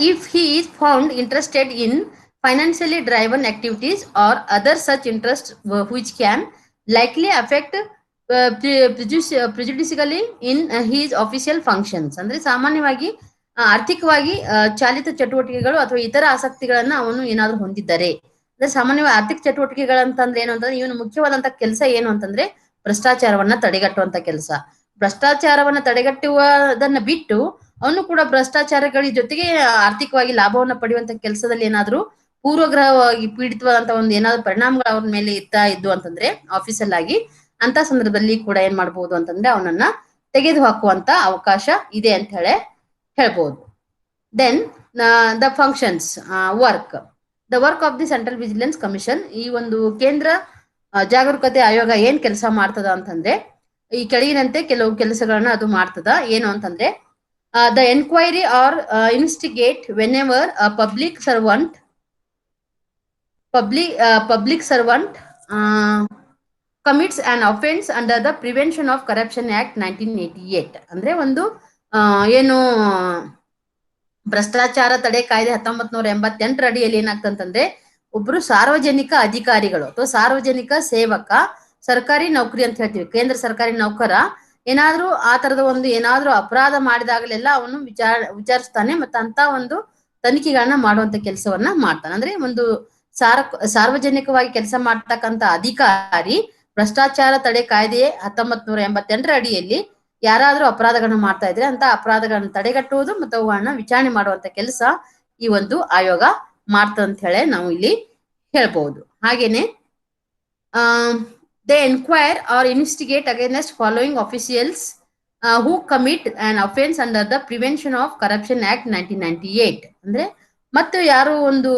if he is found interested in financially driven activities or other such interests which can likely affect prejudicially in his official functions. ಅಂದ್ರೆ ಸಾಮಾನ್ಯವಾಗಿ ಆರ್ಥಿಕವಾಗಿ ಚಾಲಿತ ಚಟುವಟಿಕೆಗಳು ಅಥವಾ ಇತರ ಆಸಕ್ತಿಗಳನ್ನ ಅವನು ಏನಾದ್ರೂ ಹೊಂದಿದ್ದರೆ, ಅಂದ್ರೆ ಸಾಮಾನ್ಯವಾಗಿ ಆರ್ಥಿಕ ಚಟುವಟಿಕೆಗಳಂತಂದ್ರೆ ಏನು ಅಂತಂದ್ರೆ ಇವನು ಮುಖ್ಯವಾದಂತ ಕೆಲಸ ಏನು ಅಂತಂದ್ರೆ ಭ್ರಷ್ಟಾಚಾರವನ್ನ ತಡೆಗಟ್ಟುವಂತ ಕೆಲಸ. ಭ್ರಷ್ಟಾಚಾರವನ್ನ ತಡೆಗಟ್ಟುವುದನ್ನ ಬಿಟ್ಟು ಅವನು ಕೂಡ ಭ್ರಷ್ಟಾಚಾರಗಳ ಜೊತೆಗೆ ಆರ್ಥಿಕವಾಗಿ ಲಾಭವನ್ನ ಪಡೆಯುವಂತ ಕೆಲಸದಲ್ಲಿ ಏನಾದ್ರೂ ಪೂರ್ವಗ್ರಹವಾಗಿ ಪೀಡಿತವಾದಂತ ಒಂದು ಏನಾದ್ರು ಪರಿಣಾಮಗಳು ಅವ್ರ ಮೇಲೆ ಇದ್ದು ಅಂತಂದ್ರೆ ಆಫೀಸಲ್ ಆಗಿ ಅಂತ ಸಂದರ್ಭದಲ್ಲಿ ಕೂಡ ಏನ್ ಮಾಡ್ಬೋದು ಅಂತಂದ್ರೆ ಅವನನ್ನ ತೆಗೆದು ಹಾಕುವಂತ ಅವಕಾಶ ಇದೆ ಅಂತ ಹೇಳ್ಬಹುದು. Then the functions the work of the central vigilance commission. ಈ ಒಂದು ಕೇಂದ್ರ ಜಾಗರೂಕತೆ ಆಯೋಗ ಏನ್ ಕೆಲಸ ಮಾಡ್ತದ ಅಂತಂದ್ರೆ ಈ ಕೆಳಗಿನಂತೆ ಕೆಲವು ಕೆಲಸಗಳನ್ನ ಅದು ಮಾಡ್ತದ. ಏನು ಅಂತಂದ್ರೆ the enquiry or investigate whenever a public servant commits an offense under the Prevention of Corruption Act 1988. ಅಂದ್ರೆ ಒಂದು ಏನು ಭ್ರಷ್ಟಾಚಾರ ತಡೆ ಕಾಯ್ದೆ 1988 ಅಡಿಯಲ್ಲಿ ಏನಾಗ್ತಂತಂದ್ರೆ ಒಬ್ರು ಸಾರ್ವಜನಿಕ ಅಧಿಕಾರಿಗಳು ಅಥವಾ ಸಾರ್ವಜನಿಕ ಸೇವಕ, ಸರ್ಕಾರಿ ನೌಕರಿ ಅಂತ ಹೇಳ್ತೀವಿ, ಕೇಂದ್ರ ಸರ್ಕಾರಿ ನೌಕರ ಏನಾದ್ರೂ ಆ ತರದ ಒಂದು ಏನಾದ್ರೂ ಅಪರಾಧ ಮಾಡಿದಾಗಲೆಲ್ಲ ಅವನು ವಿಚಾರಿಸ್ತಾನೆ ಮತ್ತೆ ಅಂತ ಒಂದು ತನಿಖೆಗಳನ್ನ ಮಾಡುವಂತ ಕೆಲಸವನ್ನ ಮಾಡ್ತಾನೆ. ಅಂದ್ರೆ ಒಂದು ಸಾರ್ವಜನಿಕವಾಗಿ ಕೆಲಸ ಮಾಡ್ತಕ್ಕಂತ ಅಧಿಕಾರಿ ಭ್ರಷ್ಟಾಚಾರ ತಡೆ ಕಾಯ್ದೆ 1988 ಅಡಿಯಲ್ಲಿ ಯಾರಾದ್ರೂ ಅಪರಾಧಗಳನ್ನ ಮಾಡ್ತಾ ಇದ್ರೆ ಅಂತ ಅಪರಾಧಗಳನ್ನ ತಡೆಗಟ್ಟುವುದು ಮತ್ತು ಅವುಗಳನ್ನ ವಿಚಾರಣೆ ಮಾಡುವಂತ ಕೆಲಸ ಈ ಒಂದು ಆಯೋಗ ಮಾಡ್ತದ ಅಂತ ಹೇಳಿ ನಾವು ಇಲ್ಲಿ ಹೇಳ್ಬಹುದು. ಹಾಗೇನೆ they enquire or investigate against following officials who commit an offense under the Prevention of Corruption Act 1998. ಅಂದ್ರೆ ಮತ್ತು ಯಾರು ಒಂದು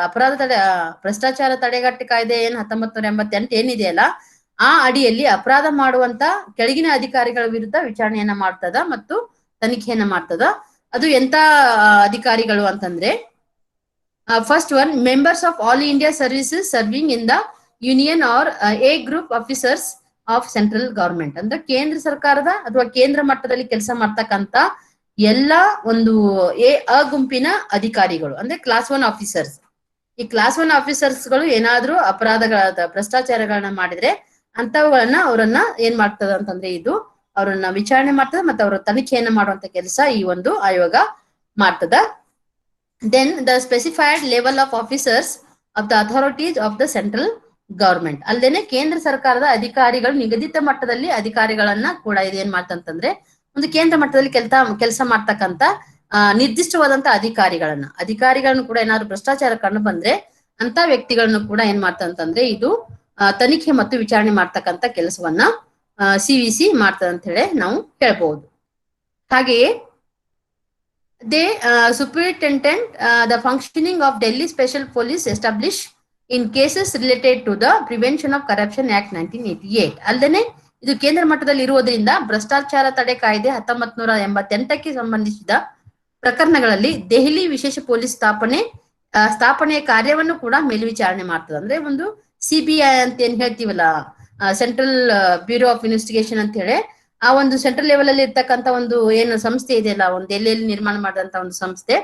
ಅಪರಾಧ ತಡೆ ಭ್ರಷ್ಟಾಚಾರ ತಡೆಗಟ್ಟೆ ಕಾಯ್ದೆ ಏನ್ 1988 ಏನಿದೆಯಲ್ಲ ಆ ಅಡಿಯಲ್ಲಿ ಅಪರಾಧ ಮಾಡುವಂತ ಕೆಳಗಿನ ಅಧಿಕಾರಿಗಳ ವಿರುದ್ಧ ವಿಚಾರಣೆಯನ್ನ ಮಾಡ್ತದ ಮತ್ತು ತನಿಖೆಯನ್ನ ಮಾಡ್ತದ. ಅದು ಎಂತ ಅಧಿಕಾರಿಗಳು ಅಂತಂದ್ರೆ first one, members of all India services serving in the union or A group officers of central government. ಅಂದ್ರೆ ಕೇಂದ್ರ ಸರ್ಕಾರದ ಅಥವಾ ಕೇಂದ್ರ ಮಟ್ಟದಲ್ಲಿ ಕೆಲಸ ಮಾಡ್ತಕ್ಕಂತ ಎಲ್ಲ ಒಂದು ಅ ಗುಂಪಿನ ಅಧಿಕಾರಿಗಳು ಅಂದ್ರೆ ಕ್ಲಾಸ್ 1 ಆಫೀಸರ್ಸ್. ಈ ಕ್ಲಾಸ್ 1 ಆಫೀಸರ್ಸ್ ಗಳು ಏನಾದ್ರೂ ಅಪರಾಧಗಳಾದ ಭ್ರಷ್ಟಾಚಾರಗಳನ್ನ ಮಾಡಿದ್ರೆ ಅಂತವುಗಳನ್ನ ಅವರನ್ನ ಏನ್ ಮಾಡ್ತದ ಅಂತಂದ್ರೆ ಇದು ಅವರನ್ನ ವಿಚಾರಣೆ ಮಾಡ್ತದ ಮತ್ತೆ ಅವರ ತನಿಖೆಯನ್ನ ಮಾಡುವಂತ ಕೆಲಸ ಈ ಒಂದು ಆಯೋಗ ಮಾಡ್ತದ. Then the specified level of officers of the authorities of the central government. ಅಲ್ಲದೇನೆ ಕೇಂದ್ರ ಸರ್ಕಾರದ ಅಧಿಕಾರಿಗಳು ನಿಗದಿತ ಮಟ್ಟದಲ್ಲಿ ಅಧಿಕಾರಿಗಳನ್ನ ಕೂಡ ಇದೇನ್ ಮಾಡ್ತಂತಂದ್ರೆ ಒಂದು ಕೇಂದ್ರ ಮಟ್ಟದಲ್ಲಿ ಕೆಲಸ ಮಾಡ್ತಕ್ಕಂತ ನಿರ್ದಿಷ್ಟವಾದಂತ ಅಧಿಕಾರಿಗಳನ್ನು ಕೂಡ ಏನಾದ್ರು ಭ್ರಷ್ಟಾಚಾರ ಕಂಡು ಬಂದ್ರೆ ಅಂತ ವ್ಯಕ್ತಿಗಳನ್ನು ಕೂಡ ಏನ್ ಮಾಡ್ತಂತಂದ್ರೆ ಇದು ತನಿಖೆ ಮತ್ತು ವಿಚಾರಣೆ ಮಾಡ್ತಕ್ಕಂತ ಕೆಲಸವನ್ನ ಸಿವಿಸಿ ಮಾಡ್ತದ ಅಂತ ಹೇಳಿ ನಾವು ಹೇಳ್ಬಹುದು. ಹಾಗೆಯೇ they superintendent the functioning of Delhi Special Police establish in cases related to the Prevention of Corruption Act 1988. ಅಲ್ಲದೆ ಇದು ಕೇಂದ್ರ ಮಟ್ಟದಲ್ಲಿ ಇರುವುದರಿಂದ ಭ್ರಷ್ಟಾಚಾರ ತಡೆ ಕಾಯ್ದೆ 1988ಕ್ಕೆ ಸಂಬಂಧಿಸಿದ ಪ್ರಕರಣಗಳಲ್ಲಿ ದೆಹಲಿ ವಿಶೇಷ ಪೊಲೀಸ್ ಸ್ಥಾಪನೆಯ ಕಾರ್ಯವನ್ನು ಕೂಡ ಮೇಲ್ವಿಚಾರಣೆ ಮಾಡ್ತದೆ. ಅಂದ್ರೆ ಒಂದು ಸಿಬಿಐ ಅಂತ ಏನ್ ಹೇಳ್ತೀವಲ್ಲ, ಸೆಂಟ್ರಲ್ ಬ್ಯೂರೋ ಆಫ್ ಇನ್ವೆಸ್ಟಿಗೇಷನ್ ಅಂತ ಹೇಳಿ ಆ ಒಂದು ಸೆಂಟ್ರಲ್ ಲೆವೆಲ್ ಅಲ್ಲಿ ಇರ್ತಕ್ಕಂತ ಒಂದು ಏನು ಸಂಸ್ಥೆ ಇದೆಯಲ್ಲ, ಒಂದು ದೆಹಲಿಯಲ್ಲಿ ನಿರ್ಮಾಣ ಮಾಡಿದಂತ ಒಂದು ಸಂಸ್ಥೆ,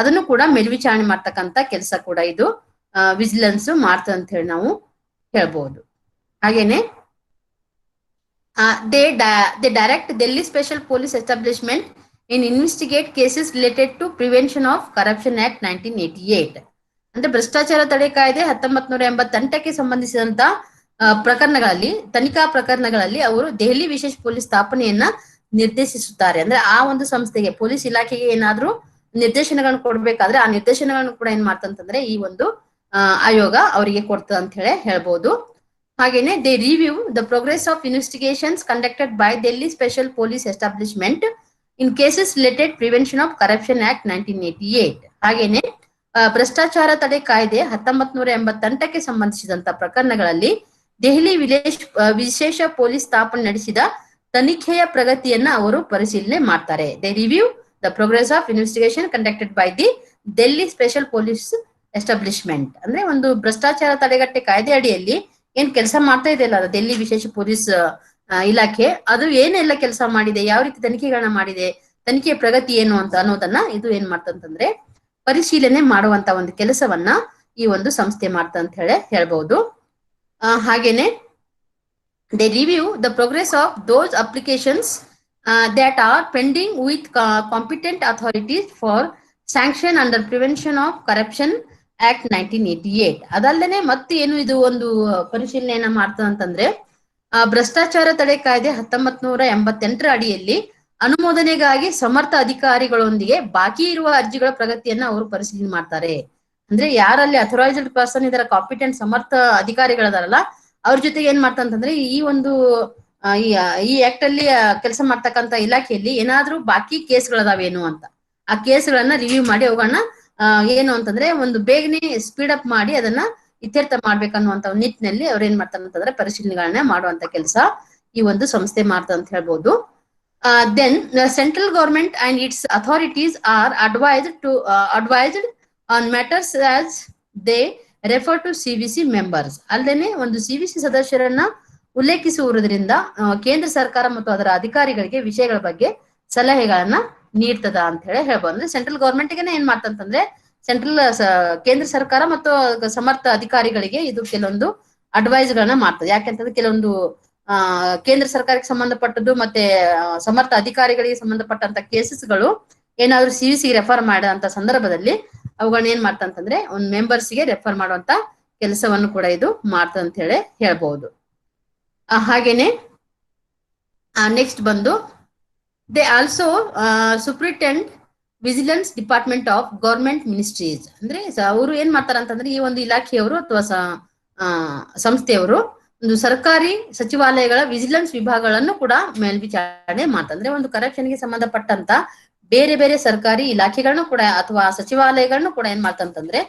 ಅದನ್ನು ಕೂಡ ಮೇಲ್ವಿಚಾರಣೆ ಮಾಡ್ತಕ್ಕಂತ ಕೆಲಸ ಕೂಡ ಇದು ವಿಜಿಲೆನ್ಸ್ ಮಾಡ್ತದೆ ಅಂತ ಹೇಳಿ ನಾವು ಹೇಳ್ಬಹುದು. ಹಾಗೇನೆ they direct Delhi Special Police Establishment in investigate cases related to Prevention of Corruption Act 1988. ಅಂದ್ರೆ ಭ್ರಷ್ಟಾಚಾರ ತಡೆ ಕಾಯ್ದೆ 1988ಕ್ಕೆ ಸಂಬಂಧಿಸಿದಂತ ಪ್ರಕರಣಗಳಲ್ಲಿ, ತನಿಖಾ ಪ್ರಕರಣಗಳಲ್ಲಿ ಅವರು ದೆಹಲಿ ವಿಶೇಷ ಪೊಲೀಸ್ ಸ್ಥಾಪನೆಯನ್ನ ನಿರ್ದೇಶಿಸುತ್ತಾರೆ. ಅಂದ್ರೆ ಆ ಒಂದು ಸಂಸ್ಥೆಗೆ, ಪೊಲೀಸ್ ಇಲಾಖೆಗೆ ಏನಾದ್ರೂ ನಿರ್ದೇಶನಗಳನ್ನು ಕೊಡ್ಬೇಕಾದ್ರೆ ಆ ನಿರ್ದೇಶನಗಳನ್ನು ಕೂಡ ಏನ್ ಮಾಡ್ತಂತಂದ್ರೆ ಈ ಒಂದು ಆಯೋಗ ಅವರಿಗೆ ಕೊಡ್ತದ ಅಂತ ಹೇಳಿ ಹೇಳ್ಬಹುದು. ಹಾಗೇನೆ they review the progress of investigations conducted by Delhi special police establishment in cases related prevention of corruption act 1988. ಹಾಗೇನೆ ಭ್ರಷ್ಟಾಚಾರ ತಡೆ ಕಾಯ್ದೆ 1988ಕ್ಕೆ ಸಂಬಂಧಿಸಿದಂತ ಪ್ರಕರಣಗಳಲ್ಲಿ ದೆಹಲಿ ವಿಶೇಷ ಪೊಲೀಸ್ ಸ್ಥಾಪನೆ ನಡೆಸಿದ ತನಿಖೆಯ ಪ್ರಗತಿಯನ್ನ ಅವರು ಪರಿಶೀಲನೆ ಮಾಡ್ತಾರೆ. They review the progress of investigation conducted by the Delhi special police establishment. ಅಂದ್ರೆ ಒಂದು ಭ್ರಷ್ಟಾಚಾರ ತಡೆಗಟ್ಟೆ ಕಾಯ್ದೆ ಅಡಿಯಲ್ಲಿ ಏನ್ ಕೆಲಸ ಮಾಡ್ತಾ ಇದೆಯಲ್ಲ ಡೆಲ್ಲಿ ವಿಶೇಷ ಪೊಲೀಸ್ ಇಲಾಖೆ, ಅದು ಏನೆಲ್ಲ ಕೆಲಸ ಮಾಡಿದೆ, ಯಾವ ರೀತಿ ತನಿಖೆಗಳನ್ನ ಮಾಡಿದೆ, ತನಿಖೆಯ ಪ್ರಗತಿ ಏನು ಅಂತ ಅನ್ನೋದನ್ನ ಇದು ಏನ್ ಮಾಡ್ತಂತಂದ್ರೆ ಪರಿಶೀಲನೆ ಮಾಡುವಂತ ಒಂದು ಕೆಲಸವನ್ನ ಈ ಒಂದು ಸಂಸ್ಥೆ ಮಾಡ್ತ ಅಂತ ಹೇಳ್ಬಹುದು. ಹಾಗೇನೆ they review the progress of those applications that are pending with competent authorities for sanction under prevention of corruption act 1988. ಅದಲ್ಲದೆ ಮತ್ತೆ ಏನು ಇದು ಒಂದು ಪರಿಶೀಲನೆಯನ್ನ ಮಾಡ್ತದಂತಂದ್ರೆ ಭ್ರಷ್ಟಾಚಾರ ತಡೆ ಕಾಯ್ದೆ 1988ರ ಅಡಿಯಲ್ಲಿ ಅನುಮೋದನೆಗಾಗಿ ಸಮರ್ಥ ಅಧಿಕಾರಿಗಳೊಂದಿಗೆ ಬಾಕಿ ಇರುವ ಅರ್ಜಿಗಳ ಪ್ರಗತಿಯನ್ನ ಅವರು ಪರಿಶೀಲನೆ ಮಾಡ್ತಾರೆ. ಅಂದ್ರೆ ಯಾರಲ್ಲಿ ಅಥರೈಸ್ಡ್ ಪರ್ಸನ್ ಇದರ ಕಾಂಪಿಟೆಂಟ್ ಸಮರ್ಥ ಅಧಿಕಾರಿಗಳದಾರಲ್ಲ ಅವ್ರ ಜೊತೆಗೆ ಏನ್ ಮಾಡ್ತಂತಂದ್ರೆ ಈ ಒಂದು ಈ ಆಕ್ಟ್ ಅಲ್ಲಿ ಕೆಲಸ ಮಾಡ್ತಕ್ಕಂತ ಇಲಾಖೆಯಲ್ಲಿ ಏನಾದ್ರೂ ಬಾಕಿ ಕೇಸ್ಗಳದಾವೇನು ಅಂತ ಆ ಕೇಸ್ಗಳನ್ನ ರಿವ್ಯೂ ಮಾಡಿ ಅವುಗಳನ್ನ ಏನು ಅಂತಂದ್ರೆ ಒಂದು ಬೇಗನೆ ಸ್ಪೀಡ್ ಅಪ್ ಮಾಡಿ ಅದನ್ನ ಇತ್ಯರ್ಥ ಮಾಡ್ಬೇಕನ್ನುವಂತ ನಿಟ್ಟಿನಲ್ಲಿ ಅವ್ರು ಏನ್ ಮಾಡ್ತಾರೆ ಅಂತಂದ್ರೆ ಪರಿಶೀಲನೆಗಳನ್ನ ಮಾಡುವಂತ ಕೆಲಸ ಈ ಒಂದು ಸಂಸ್ಥೆ ಮಾಡ್ತ ಅಂತ ಹೇಳ್ಬೋದು. Then central government and its authorities are advised on matters as they refer to CVC members. ಅಲ್ಲದೆ ಒಂದು ಸಿವಿಸಿ ಸದಸ್ಯರನ್ನ ಉಲ್ಲೇಖಿಸುವುದರಿಂದ ಕೇಂದ್ರ ಸರ್ಕಾರ ಮತ್ತು ಅದರ ಅಧಿಕಾರಿಗಳಿಗೆ ವಿಷಯಗಳ ಬಗ್ಗೆ ಸಲಹೆಗಳನ್ನ ನೀಡ್ತದ ಅಂತ ಹೇಳ್ಬೋದು. ಅಂದ್ರೆ ಸೆಂಟ್ರಲ್ ಗವರ್ಮೆಂಟ್ಗೆನೆ ಏನ್ ಮಾಡ್ತಂತಂದ್ರೆ ಕೇಂದ್ರ ಸರ್ಕಾರ ಮತ್ತು ಸಮರ್ಥ ಅಧಿಕಾರಿಗಳಿಗೆ ಇದು ಕೆಲವೊಂದು ಅಡ್ವೈಸ್ ಗಳನ್ನ ಮಾಡ್ತದೆ. ಯಾಕೆಂತಂದ್ರೆ ಕೆಲವೊಂದು ಕೇಂದ್ರ ಸರ್ಕಾರಕ್ಕೆ ಸಂಬಂಧಪಟ್ಟದ್ದು ಮತ್ತೆ ಸಮರ್ಥ ಅಧಿಕಾರಿಗಳಿಗೆ ಸಂಬಂಧಪಟ್ಟಂತ ಕೇಸಸ್ಗಳು ಏನಾದ್ರು ಸಿವಿಸಿ ರೆಫರ್ ಮಾಡಂತ ಸಂದರ್ಭದಲ್ಲಿ ಅವುಗಳನ್ನ ಏನ್ ಮಾಡ್ತಂತಂದ್ರೆ ಒಂದು ಮೆಂಬರ್ಸ್ಗೆ ರೆಫರ್ ಮಾಡುವಂತ ಕೆಲಸವನ್ನು ಕೂಡ ಇದು ಮಾಡ್ತದ ಅಂತ ಹೇಳ್ಬಹುದು. ಹಾಗೇನೆ ನೆಕ್ಸ್ಟ್ ಬಂದು they also superintend vigilance department of government ministries. ಅಂದ್ರೆ ಅವರು ಏನ್ ಮಾಡ್ತಾರಂತಂದ್ರೆ ಈ ಒಂದು ಇಲಾಖೆಯವರು ಅಥವಾ ಸಂಸ್ಥೆಯವರು ಒಂದು ಸರ್ಕಾರಿ ಸಚಿವಾಲಯಗಳ ವಿಜಿಲೆನ್ಸ್ ವಿಭಾಗಗಳನ್ನು ಕೂಡ ಮೇಲ್ವಿಚಾರಣೆ ಮಾಡ್ತಾರೆ. ಅಂದ್ರೆ ಒಂದು ಕರಪ್ಷನ್ಗೆ ಸಂಬಂಧಪಟ್ಟಂತ ಬೇರೆ ಬೇರೆ ಸರ್ಕಾರಿ ಇಲಾಖೆಗಳನ್ನು ಕೂಡ ಅಥವಾ ಸಚಿವಾಲಯಗಳನ್ನು ಕೂಡ ಏನ್ ಮಾಡ್ತಂತಂದ್ರೆ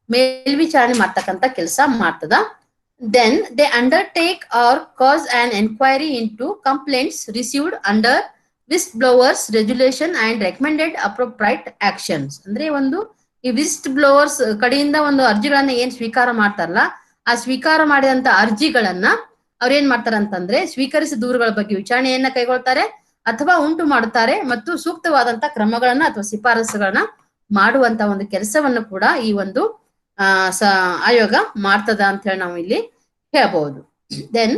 ಮೇಲ್ವಿಚಾರಣೆ ಮಾಡ್ತಕ್ಕಂತ ಕೆಲಸ ಮಾಡ್ತದ. Then they undertake or cause an inquiry into complaints received under whistleblowers resolution and recommended appropriate actions. ಅಂದ್ರೆ ಒಂದು ಈ ವಿಸ್ಟ್ ಬ್ಲೋವರ್ಸ್ ಕಡೆಯಿಂದ ಒಂದು ಅರ್ಜಿಗಳನ್ನ ಏನ್ ಸ್ವೀಕಾರ ಮಾಡ್ತಾರಲ್ಲ ಆ ಸ್ವೀಕಾರ ಮಾಡಿದಂತ ಅರ್ಜಿಗಳನ್ನ ಅವ್ರ ಏನ್ ಮಾಡ್ತಾರಂತಂದ್ರೆ ಸ್ವೀಕರಿಸಿದ ದೂರುಗಳ ಬಗ್ಗೆ ವಿಚಾರಣೆಯನ್ನ ಕೈಗೊಳ್ತಾರೆ ಅಥವಾ ಉಂಟು ಮಾಡುತ್ತಾರೆ ಮತ್ತು ಸೂಕ್ತವಾದಂತ ಕ್ರಮಗಳನ್ನ ಅಥವಾ ಶಿಫಾರಸುಗಳನ್ನ ಮಾಡುವಂತ ಒಂದು ಕೆಲಸವನ್ನು ಕೂಡ ಈ ಒಂದು ಆಯೋಗ ಮಾಡ್ತದ ಅಂತ ಹೇಳಿ ನಾವು ಇಲ್ಲಿ ಹೇಳ್ಬಹುದು. Then